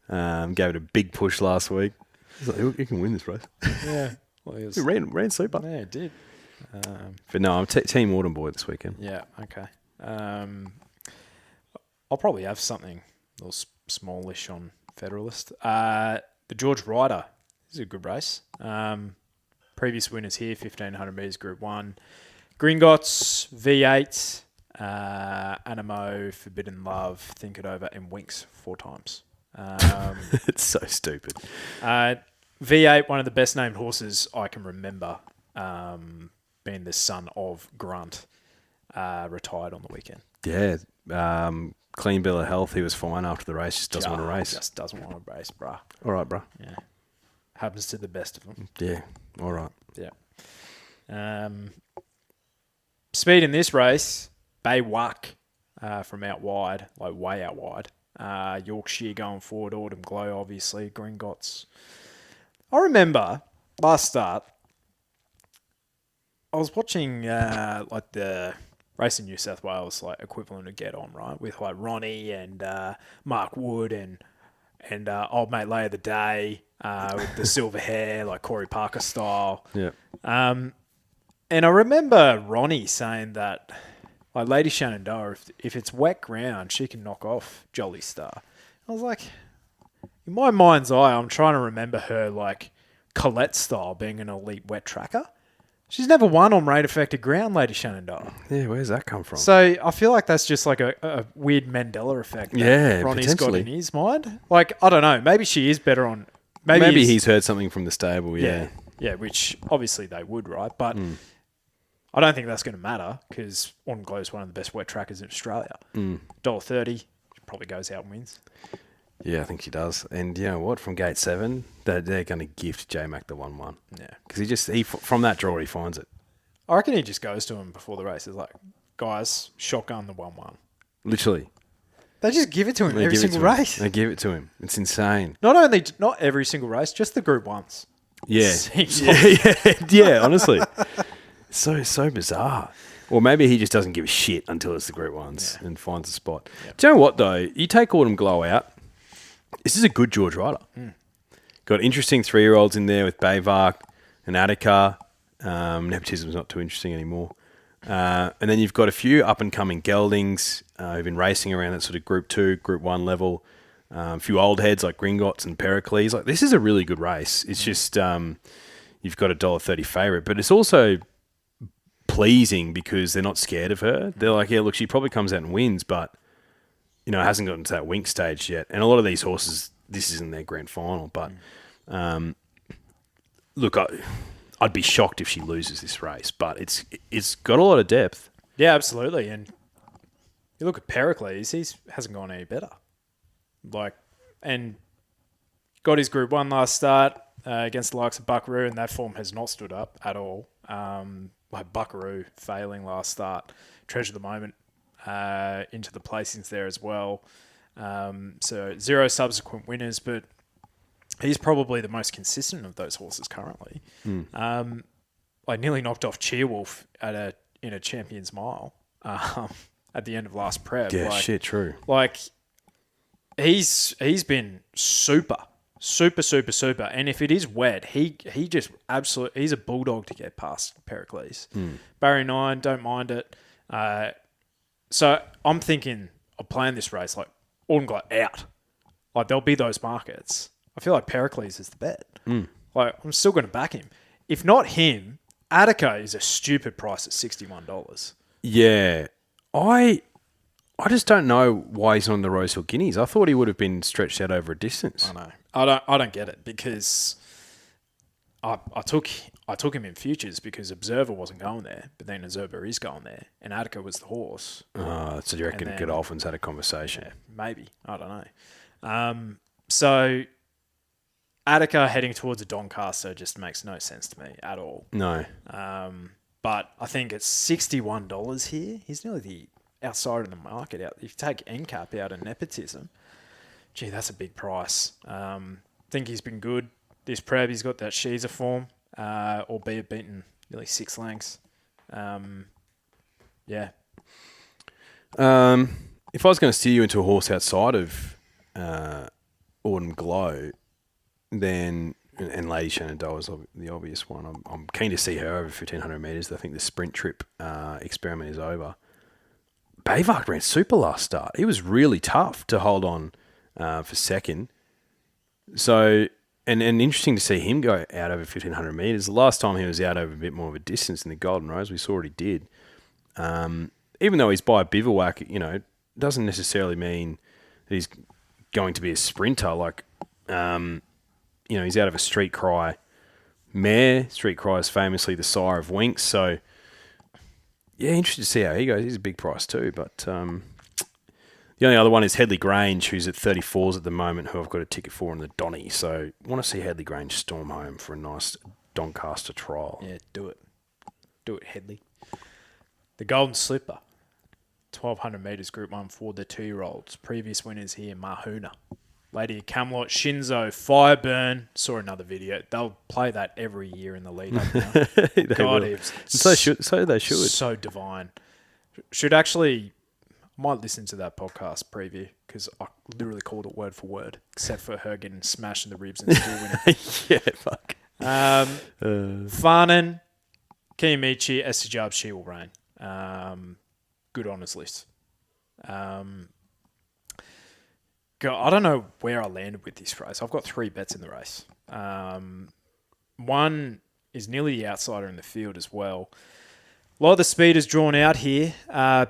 Gave it a big push last week. He's like, you can win this race. Yeah. Well, He ran super. Yeah, it did. But no, I'm Team Autumn Boy this weekend. Yeah, okay. I'll probably have something a little smallish on Federalist. The George Ryder. This is a good race. Previous winners here, 1,500 metres Group 1. Gringotts, V8, Animo, Forbidden Love, Think It Over, and Winks 4 times. It's so stupid. V8, one of the best named horses I can remember, being the son of Grunt, retired on the weekend. Yeah. Clean bill of health. He was fine after the race. Just doesn't want to race. Just doesn't want to race, bruh. All right, bro. Yeah. Happens to the best of them. Yeah. All right. Yeah. Speed in this race, Bay Wuck from out wide, like way out wide. Yorkshire going forward, Autumn Glow, obviously. Gringotts. I remember last start, I was watching like the race in New South Wales, like equivalent of Get On, right? With like Ronnie and Mark Wood and old mate Lay of the Day with the silver hair, like Corey Parker style. Yeah. And I remember Ronnie saying that, like Lady Shenandoah, if it's wet ground, she can knock off Jolly Star. I was like, in my mind's eye, I'm trying to remember her like Colette style being an elite wet tracker. She's never won on rain-affected ground, Lady Shenandoah. Yeah, where's that come from? So I feel like that's just like a weird Mandela effect that Ronnie's got in his mind. Like, I don't know. Maybe she is better on... Maybe he's heard something from the stable, Yeah, which obviously they would, right? But I don't think that's going to matter because Autumn Glow is one of the best wet trackers in Australia. $1.30, she probably goes out and wins. Yeah, I think she does. And you know what? From gate 7, they're going to gift J-Mac the 1-1. Yeah. Because he from that draw, he finds it. I reckon he just goes to him before the race. He's like, guys, shotgun the 1-1. Literally. They just give it to him every single race. They give it to him. It's insane. Not every single race, just the Group 1s. Yeah. Yeah, honestly. So bizarre. Or maybe he just doesn't give a shit until it's the Group 1s and finds a spot. Yep. Do you know what, though? You take Autumn Glow out. This is a good George Ryder. Got interesting 3-year-olds in there with Bayvark and Attica. Nepotism's not too interesting anymore. And then you've got a few up-and-coming geldings who've been racing around that sort of Group 2, Group 1 level. A few old heads like Gringotts and Pericles. Like, this is a really good race. It's just you've got a $1.30 favourite. But it's also pleasing because they're not scared of her. They're like, yeah, look, she probably comes out and wins, but it hasn't gotten to that wink stage yet. And a lot of these horses, this isn't their grand final. But look, I'd be shocked if she loses this race. But it's got a lot of depth. Yeah, absolutely. And you look at Pericles, he hasn't gone any better. And got his Group 1 last start against the likes of Buckaroo, and that form has not stood up at all. Like Buckaroo failing last start. Treasure the Moment into the placings there as well. So 0 subsequent winners, but he's probably the most consistent of those horses currently. I nearly knocked off Cheerwolf in a Champions Mile at the end of last prep. Yeah, true. Like, he's been super. And if it is wet, he just absolutely, he's a bulldog to get past Pericles. Barry 9, don't mind it. So I'm thinking of playing this race like Autumn Glow out. Like, there'll be those markets. I feel like Pericles is the bet. Like, I'm still going to back him. If not him, Attica is a stupid price at $61. Yeah. I just don't know why he's on the Rosehill Guineas. I thought he would have been stretched out over a distance. I know. I don't get it because I took him in futures because Observer wasn't going there, but then Observer is going there, and Attica was the horse. So you reckon Godolphin's had a conversation? Yeah, maybe. I don't know. So Attica heading towards a Doncaster just makes no sense to me at all. No. But I think it's $61 here. He's nearly the outside of the market. If you take NCAP out of nepotism, gee, that's a big price. Think he's been good. This prep, he's got that Sheezer form, albeit beaten nearly 6 lengths. Yeah. If I was going to steer you into a horse outside of Autumn Glow, then and Lady Shenandoah is the obvious one. I'm keen to see her over 1,500 metres. I think the sprint trip experiment is over. Bayvart ran super last start. He was really tough to hold on for second. So, and interesting to see him go out over 1,500 metres. The last time he was out over a bit more of a distance in the Golden Rose, we saw what he did. Even though he's by a bivouac, doesn't necessarily mean that he's going to be a sprinter. Like, he's out of a Street Cry mare. Street Cry is famously the sire of Winks. So, yeah, interested to see how he goes. He's a big price too. But the only other one is Headley Grange, who's at 34s at the moment, who I've got a ticket for in the Donny. So, I want to see Headley Grange storm home for a nice Doncaster trial. Yeah, do it. Do it, Headley. The Golden Slipper. 1,200 metres Group 1 for the 2-year-olds. Previous winners here, Mahuna. Lady of Camelot, Shinzo, Fireburn. Saw another video. They'll play that every year in the lead up now. God, so they should. So divine. Should actually... I might listen to that podcast preview because I literally called it word for word, except for her getting smashed in the ribs and still winning. Yeah, fuck. Farnan, Kiyamichi, Estijab, She Will Reign. Good honours list. God, I don't know where I landed with this race. I've got 3 bets in the race. One is nearly the outsider in the field as well. A lot of the speed is drawn out here.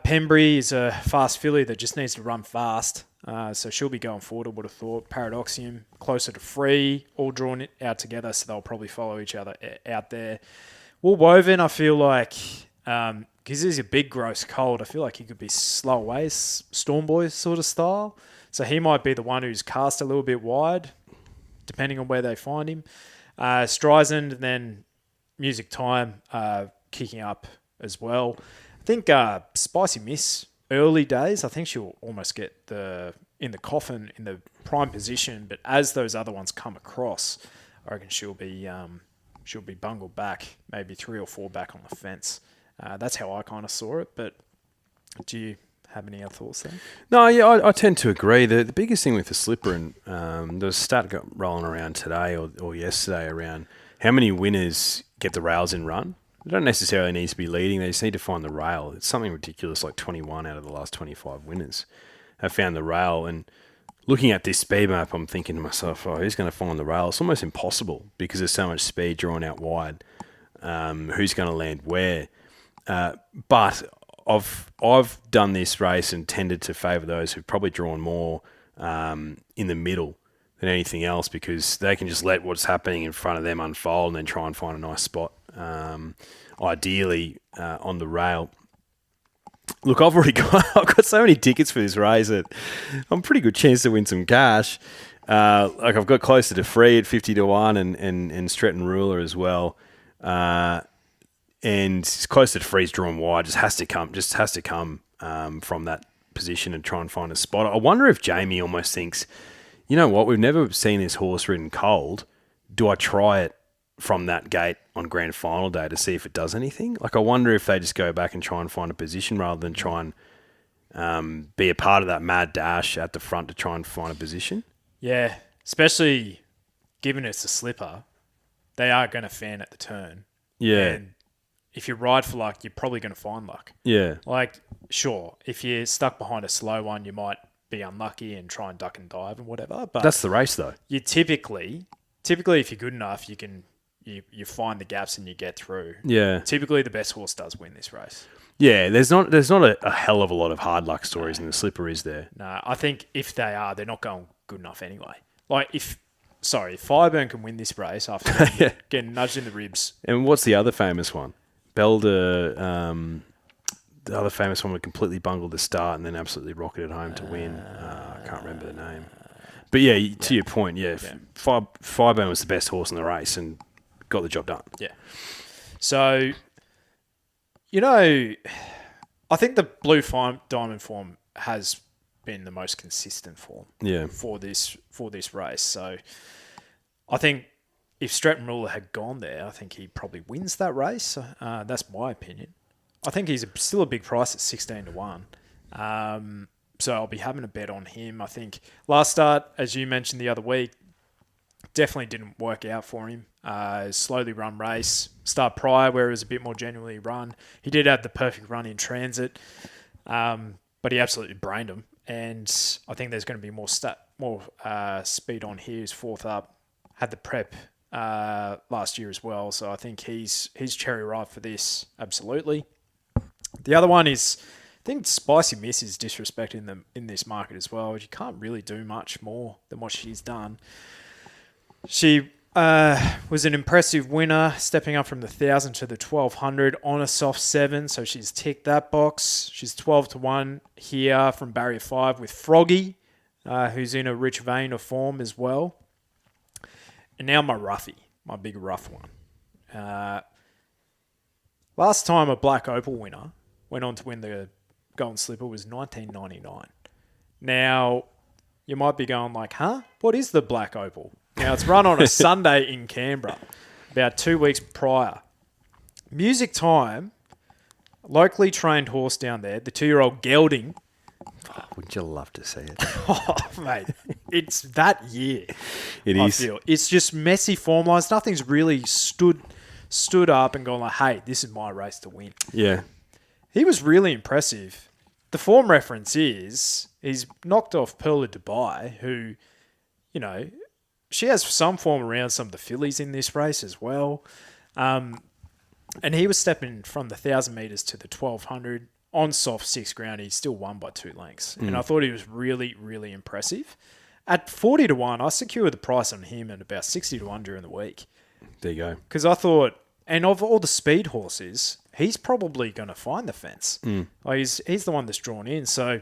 Pembury is a fast filly that just needs to run fast. So she'll be going forward, I would have thought. Paradoxium, closer to free, all drawn out together, so they'll probably follow each other out there. Wool Woven, I feel like, because he's a big gross colt, I feel like he could be slow away, Storm Boy sort of style. So he might be the one who's cast a little bit wide, depending on where they find him. Streisand, and then Music Time kicking up as well. I think Spicy Miss, early days, I think she'll almost get in the coffin in the prime position, but as those other ones come across, I reckon she'll be bungled back, maybe 3 or 4 back on the fence. That's how I kind of saw it, but do you have any other thoughts there? No, yeah, I tend to agree. The biggest thing with the slipper, and there was a stat got rolling around today or yesterday around how many winners get the rails in run. They don't necessarily need to be leading. They just need to find the rail. It's something ridiculous, like 21 out of the last 25 winners have found the rail. And looking at this speed map, I'm thinking to myself, who's going to find the rail? It's almost impossible because there's so much speed drawn out wide. Who's going to land where? But I've done this race and tended to favour those who've probably drawn more in the middle than anything else, because they can just let what's happening in front of them unfold and then try and find a nice spot. Ideally on the rail. Look, I've got so many tickets for this race that I'm a pretty good chance to win some cash. Like I've got closer to free at 50-1 and Stretton Ruler as well. And it's closer to free's drawn wide. Just has to come from that position and try and find a spot. I wonder if Jamie almost thinks, you know what, we've never seen this horse ridden cold. Do I try it from that gate on grand final day to see if it does anything? Like, I wonder if they just go back and try and find a position rather than try and be a part of that mad dash at the front to try and find a position. Yeah, especially given it's a slipper, they are going to fan at the turn. Yeah. And if you ride for luck, you're probably going to find luck. Yeah. Like, sure, if you're stuck behind a slow one, you might be unlucky and try and duck and dive and whatever. But that's the race, though. You typically, if you're good enough, you find the gaps and you get through. Yeah. Typically, the best horse does win this race. Yeah, there's not a hell of a lot of hard luck stories in the slipper, is there? No, I think if they are, they're not going good enough anyway. Like, if Fireburn can win this race after getting nudged in the ribs. And what's the other famous one? Belder, the other famous one would completely bungle the start and then absolutely rocketed home to win. I can't remember the name. But yeah, to your point, Fireburn was the best horse in the race and got the job done. Yeah. So, I think the Blue Diamond form has been the most consistent form for this race. So, I think if Stratton Ruler had gone there, I think he probably wins that race. That's my opinion. I think he's still a big price at 16-1. So I'll be having a bet on him. I think last start, as you mentioned the other week, definitely didn't work out for him. Slowly run race. Start prior where it was a bit more genuinely run. He did have the perfect run in transit, but he absolutely brained him. And I think there's going to be more speed on his fourth up. Had the prep last year as well, so I think he's cherry ripe for this, absolutely. The other one is, I think Spicy Miss is disrespecting them in this market as well. You can't really do much more than what she's done. She was an impressive winner, stepping up from the 1,000 to the 1,200 on a soft 7, so she's ticked that box. She's 12-1 here from Barrier 5 with Froggy, who's in a rich vein of form as well. And now my roughie, my big rough one. Last time a Black Opal winner went on to win the Golden Slipper was 1999. Now, you might be going like, huh? What is the Black Opal? Now, it's run on a Sunday in Canberra, about 2 weeks prior. Music Time, locally trained horse down there, the 2-year-old gelding. Oh, wouldn't you love to see it? Oh, mate, it's that year. It I is. feel. It's just messy form lines. Nothing's really stood up and gone like, hey, this is my race to win. Yeah. He was really impressive. The form reference is he's knocked off Pearl of Dubai, who, you know, she has some form around some of the fillies in this race as well. And he was stepping from the 1,000 metres to the 1,200 on soft 6 ground. He still won by 2 lengths. And I thought he was really, really impressive. At 40-1, I secured the price on him at about 60-1 during the week. There you go. Because I thought, and of all the speed horses, he's probably going to find the fence. Like he's the one that's drawn in. So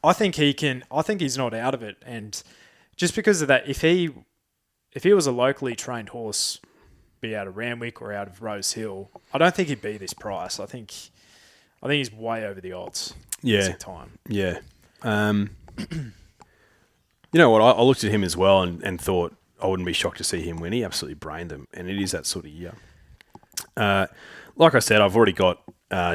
I think he can. I think he's not out of it. And just because of that, if he was a locally trained horse, be out of Randwick or out of Rose Hill, I don't think he'd be this price. I think he's way over the odds. Yeah. At time. Yeah. You know what? I looked at him as well and thought I wouldn't be shocked to see him win. He absolutely brained them, and it is that sort of year. Like I said, I've already got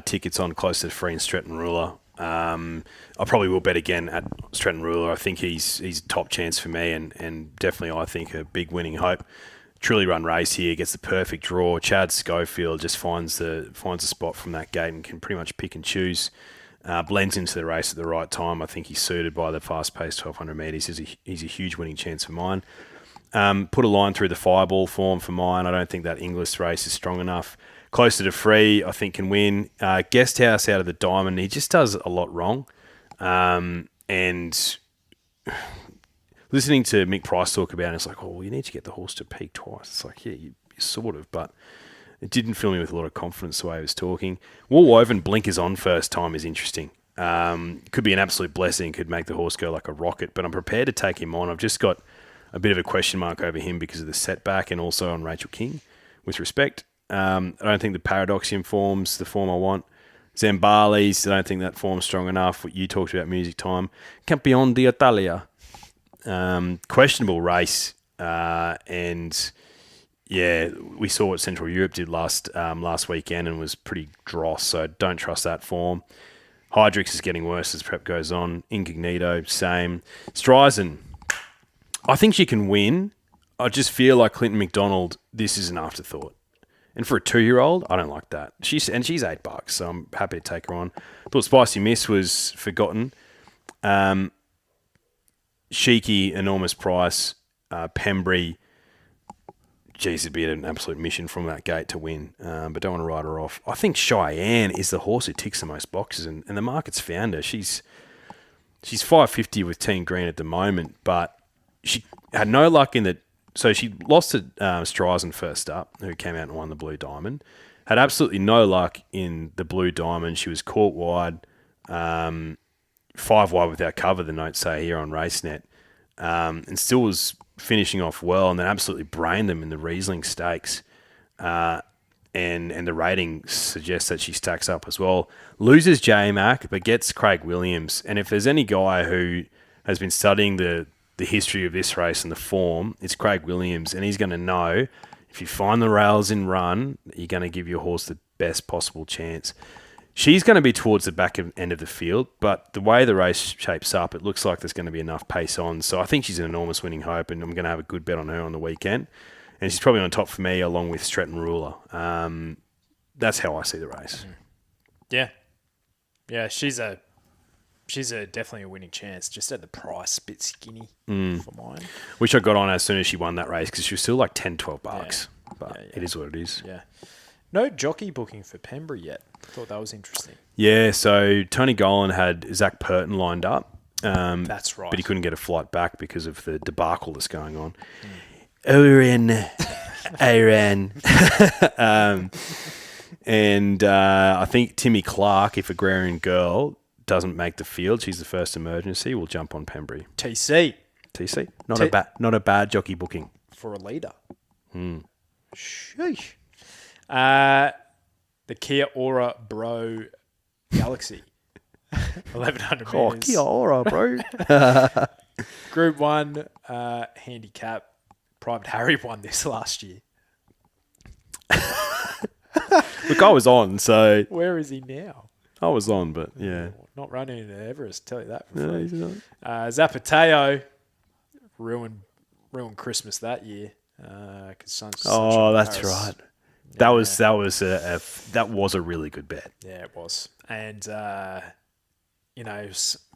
tickets on close to free and Stretton Ruler. I probably will bet again at Stretton Ruler. I think he's top chance for me, and definitely I think a big winning hope. Truly run race here, gets the perfect draw. Chad Schofield just finds a spot from that gate and can pretty much pick and choose. Blends into the race at the right time. I think he's suited by the fast-paced 1,200 metres. He's a huge winning chance for mine. Put a line through the Fireball form for mine. I don't think that Inglis race is strong enough. Closer to free, I think can win. Guest House out of the Diamond. He just does a lot wrong. And listening to Mick Price talk about it, it's like, oh, well, you need to get the horse to peak twice. It's like, yeah, you sort of, but it didn't fill me with a lot of confidence the way he was talking. Woolwoven blinkers on first time is interesting. Could be an absolute blessing, could make the horse go like a rocket, but I'm prepared to take him on. I've just got a bit of a question mark over him because of the setback and also on Rachel King, with respect. I don't think the Paradoxium form's the form I want. Zambali's, I don't think that form's strong enough. What you talked about, Music Time. Campione d'Italia. Questionable race. And yeah, we saw what Central Europe did last weekend and was pretty dross, so don't trust that form. Hydrix is getting worse as prep goes on. Incognito, same. Streisand, I think she can win. I just feel like Clinton McDonald, this is an afterthought. And for a 2-year-old, I don't like that. She's $8, so I'm happy to take her on. Thought Spicy Miss was forgotten. Sheiky, enormous price. Pembrey, geez, it'd be an absolute mission from that gate to win, but don't want to write her off. I think Cheyenne is the horse who ticks the most boxes, and the market's found her. She's $5.50 with Team Green at the moment, but she had no luck in the. So she lost to Streisand first up, who came out and won the Blue Diamond. Had absolutely no luck in the Blue Diamond. She was caught wide, 5 wide without cover, the notes say here on RaceNet, and still was finishing off well, and then absolutely brained them in the Riesling Stakes. And the rating suggests that she stacks up as well. Loses J-Mac, but gets Craig Williams. And if there's any guy who has been studying the history of this race and the form, it's Craig Williams, and he's going to know if you find the rails in run, you're going to give your horse best possible chance. She's going to be towards the back end of the field, but the way the race shapes up, it looks like there's going to be enough pace on. So I think she's an enormous winning hope, and I'm going to have a good bet on her on the weekend. And she's probably on top for me, along with Stretton Ruler. That's how I see the race. Yeah. Yeah, she's a definitely a winning chance. Just at the price, a bit skinny for mine. Which I got on as soon as she won that race because she was still like $10, $12. Yeah. But it is what it is. Yeah. No jockey booking for Pembrey yet. Thought that was interesting. Yeah, so Tony Golan had Zach Purton lined up. That's right. But he couldn't get a flight back because of the debacle that's going on. Oren. And I think Timmy Clark, if Agrarian Girl doesn't make the field, she's the first emergency, will jump on Pembrey. TC. Not a bad jockey booking. For a leader. Hmm. Sheesh. The Kia Ora Bro Galaxy. 1,100 Oh, metres. Kia ora, bro. Group 1 handicap. Private Harry won this last year. Look, I was on, so Where is he now? I was on, but yeah. Not running into Everest, tell you that. For No, free. he's not. Zapateo ruined Christmas that year. Oh, that's right. That was a really good bet. Yeah, it was. And,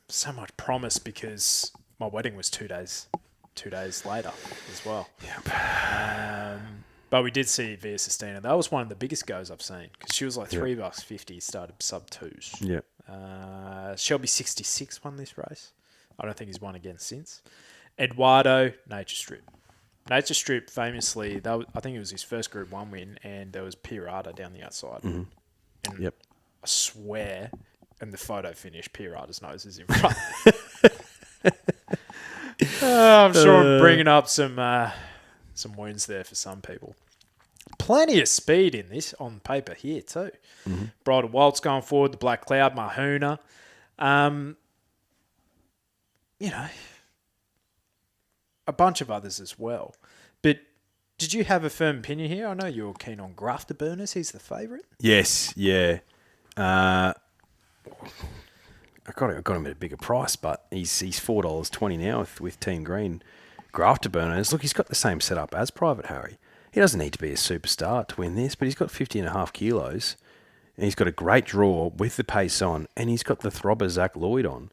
so much promise because my wedding was 2 days later as well. Yep. But we did see Via Sistina. That was one of the biggest goes I've seen because she was like $3.50, started sub twos. Yeah. Shelby 66 won this race. I don't think he's won again since. Eduardo, Nature Strip. Nature Strip famously, I think it was his first Group 1 win, and there was Pirata down the outside. Mm-hmm. And Yep. I swear, in the photo finish, Pirata's nose is in front. I'm sure I'm bringing up some wounds there for some people. Plenty of speed in this on paper here too. Mm-hmm. Bridal Waltz going forward, the Black Cloud, Mahuna. A bunch of others as well. But did you have a firm opinion here? I know you were keen on Grafter Burners. He's the favourite. Yes, yeah. I got him at a bigger price, but he's $4.20 now with Team Green. Grafter Burners, look, he's got the same setup as Private Harry. He doesn't need to be a superstar to win this, but he's got 50.5 kilos, and he's got a great draw with the pace on, and he's got the throbber Zach Lloyd on.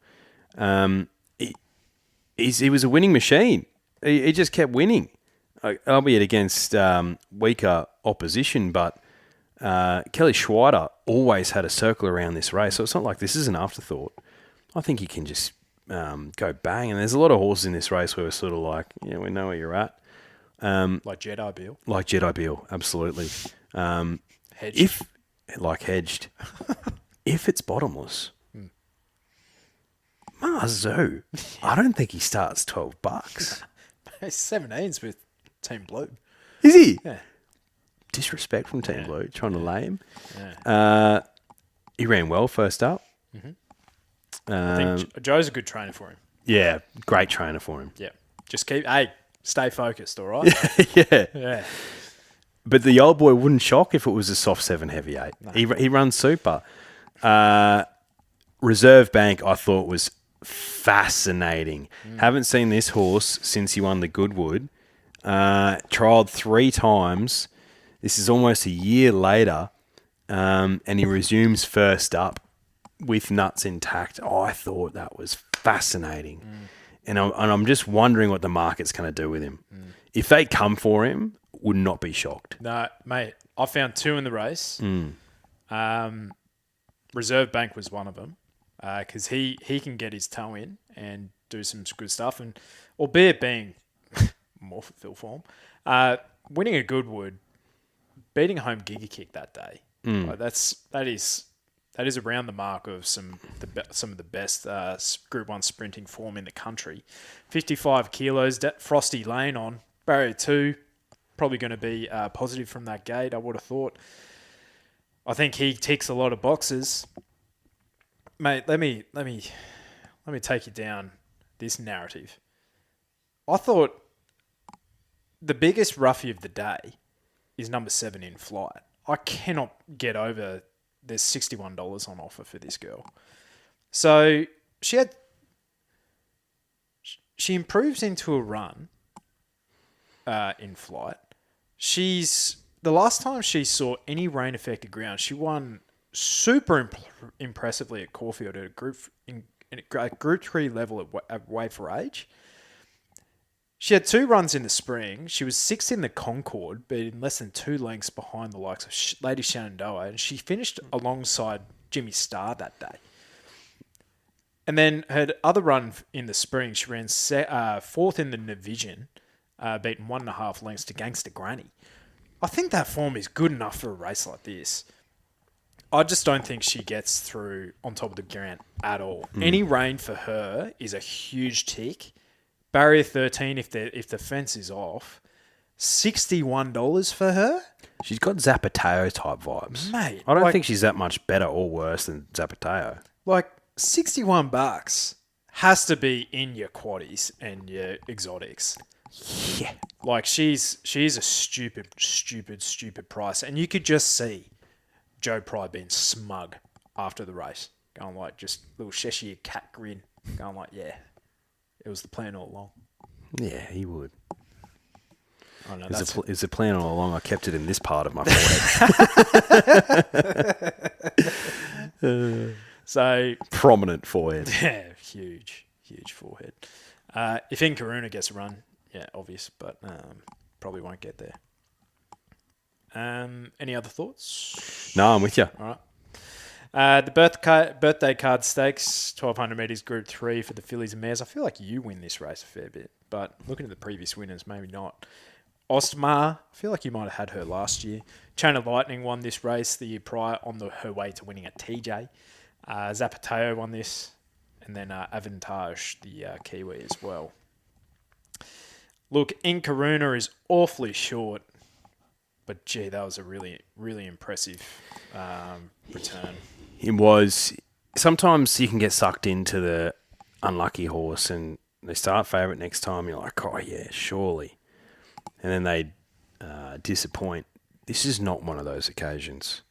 He was a winning machine. He just kept winning, albeit against weaker opposition, but Kelly Schweider always had a circle around this race, so it's not like this is an afterthought. I think he can just go bang, and there's a lot of horses in this race where we're sort of like, yeah, we know where you're at. Like Jedi Bill. Like Jedi Bill, absolutely. Hedged. Hedged. If it's bottomless, Marzu, I don't think he starts $12. He's 17s with Team Blue. Is he? Yeah. Disrespect from Team Blue, trying to lay him. Yeah. He ran well first up. Mm-hmm. I think Joe's a good trainer for him. Yeah, great trainer for him. Yeah. Just stay focused, all right? Yeah. Yeah. But the old boy wouldn't shock if it was a soft 7 heavy 8. No. He runs super. Reserve Bank, I thought, was fascinating. Haven't seen this horse since he won the Goodwood. Trialled 3 times. This is almost a year later, and he resumes first up with nuts intact. I thought that was fascinating. And I'm just wondering what the market's going to do with him. If they come for him, would not be shocked. No, mate, I found 2 in the race. Reserve Bank was one of them because he can get his toe in and do some good stuff. And albeit being more for Phil form, winning a Goodwood, beating home Giga Kick that day, like that is around the mark of some of the best Group 1 sprinting form in the country. 55 kilos, Frosty Lane on barrier 2, probably going to be positive from that gate. I would have thought. I think he ticks a lot of boxes, mate. Let me take you down this narrative. I thought the biggest roughie of the day is number 7 In Flight. I cannot get over there's $61 on offer for this girl. So she improves into a run in flight. The last time she saw any rain affected ground, she won super impressively at Caulfield at a Group 3 level at weight for age. She had 2 runs in the spring. She was 6th in the Concord, but in less than 2 lengths behind the likes of Lady Shenandoah, and she finished alongside Jimmy Starr that day. And then her other run in the spring, she ran 4th in the Division, beaten 1.5 lengths to Gangster Granny. I think that form is good enough for a race like this. I just don't think she gets through on top of the ground at all. Any rain for her is a huge tick. Barrier 13 if the fence is off. $61 for her? She's got Zapateo type vibes. Mate. I don't think she's that much better or worse than Zapateo. Like, $61 has to be in your quaddies and your exotics. Yeah. Like, she's a stupid price. And you could just see Joe Pride being smug after the race. Going like, just little Cheshire cat grin. Going like, yeah, it was the plan all along. Yeah, he would. I know, It's a plan all along. I kept it in this part of my forehead. So prominent forehead. Yeah, huge forehead. If Inkaruna gets a run, yeah, obvious, but probably won't get there. Any other thoughts? No, I'm with you. All right. The birthday card stakes, 1,200 metres, Group 3 for the fillies and mares. I feel like you win this race a fair bit, but looking at the previous winners, maybe not. Ostmar, I feel like you might have had her last year. Chain of Lightning won this race the year prior on her way to winning at TJ. Zapateo won this, and then Avantage, the Kiwi as well. Look, Inkaruna is awfully short, but gee, that was a really, really impressive return. It was. Sometimes you can get sucked into the unlucky horse and they start favourite next time. You're like, oh yeah, surely. And then they disappoint. This is not one of those occasions.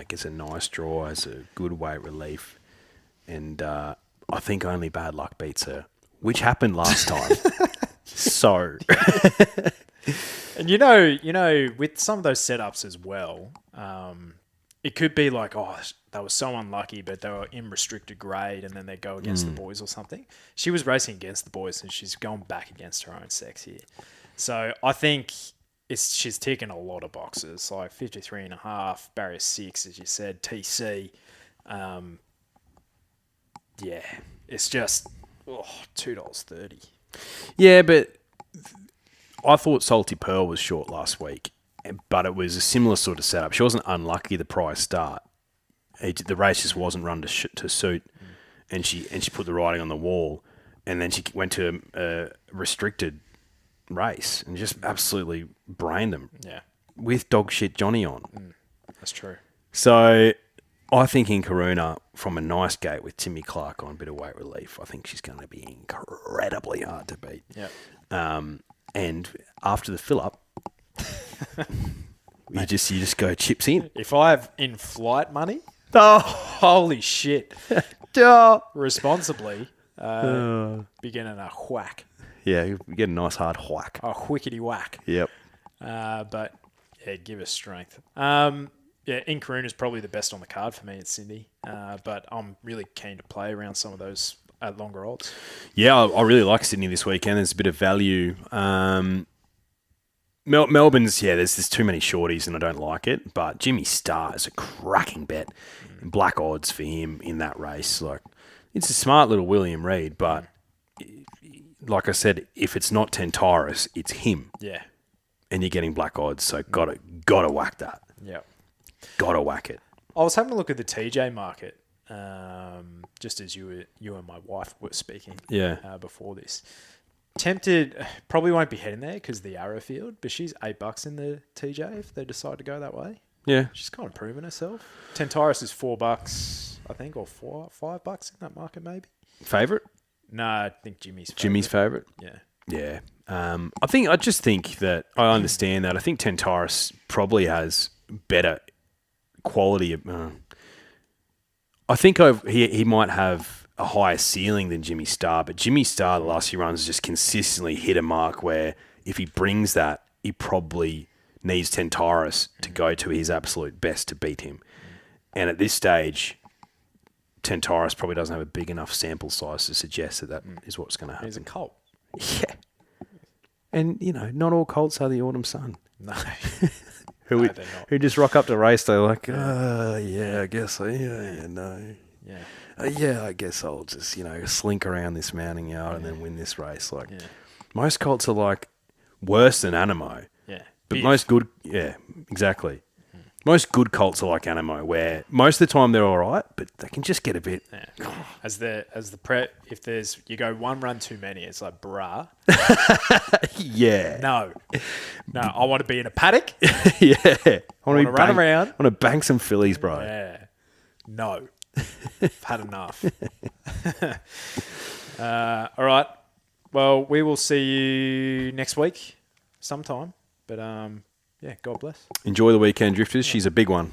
Gets a nice draw, has a good weight relief. And I think only bad luck beats her, which happened last time. So... And you know, with some of those setups as well, it could be like, oh, they were so unlucky, but they were in restricted grade, and then they go against the boys or something. She was racing against the boys, and she's going back against her own sex here. So I think she's ticking a lot of boxes, like 53.5, barrier 6, as you said, TC. Yeah, it's just $2.30. Yeah, but I thought Salty Pearl was short last week, but it was a similar sort of setup. She wasn't unlucky the prior start. The race just wasn't run to suit, and she put the writing on the wall, and then she went to a restricted race and just absolutely brained them. Yeah, with dog shit Johnny on. That's true. So I think in Karuna, from a nice gate with Timmy Clark on a bit of weight relief, I think she's going to be incredibly hard to beat. Yeah. And after the fill up, you just go chips in. If I have in-flight money, Oh, holy shit. Responsibly, beginning a whack. Yeah, you get a nice hard whack. A whickety whack. Yep. But, yeah, give us strength. Yeah, Inkaruna is probably the best on the card for me at Sydney. But I'm really keen to play around some of those at longer odds. Yeah, I really like Sydney this weekend. There's a bit of value. Melbourne's, there's too many shorties and I don't like it. But Jimmy Starr is a cracking bet. Black odds for him in that race. Like, it's a smart little William Reid, but like I said, if it's not Tentaris, it's him. Yeah. And you're getting black odds, so gotta whack that. Yeah. Gotta whack it. I was having a look at the TJ market, just as you and my wife were speaking before this. Tempted, probably won't be heading there because the Arrow field, but she's $8 in the TJ if they decide to go that way. Yeah. She's kind of proven herself. Tentaris is $4, I think, or $5 in that market maybe. Favourite? No, I think Jimmy's favourite. Jimmy's favourite? Yeah. Yeah. I just think that I understand that. I think Tentaris probably has better quality. I think he might have a higher ceiling than Jimmy Star, but Jimmy Star the last few runs just consistently hit a mark where if he brings that, he probably needs Tentaris to go to his absolute best to beat him. And at this stage, Tentaris probably doesn't have a big enough sample size to suggest that is what's going to happen. He's a colt. Yeah. And, not all colts are the autumn sun. No. Who No, they're not. who just rock up to race, they're like, yeah, I guess so. Yeah, no. Yeah. Yeah, I guess I'll just, slink around this mounting yard and then win this race. Like, most colts are like worse than Animo. Yeah. But most good, exactly. Most good colts are like Animo, where most of the time they're all right, but they can just get a bit. Yeah. As the prep, if you go one run too many, it's like, bruh. Yeah. No, I want to be in a paddock. Yeah. I want to run around. I want to bank some fillies, bro. Yeah. No. I've had enough. All right. Well, we will see you next week sometime. But, God bless. Enjoy the weekend, Drifters. She's a big one.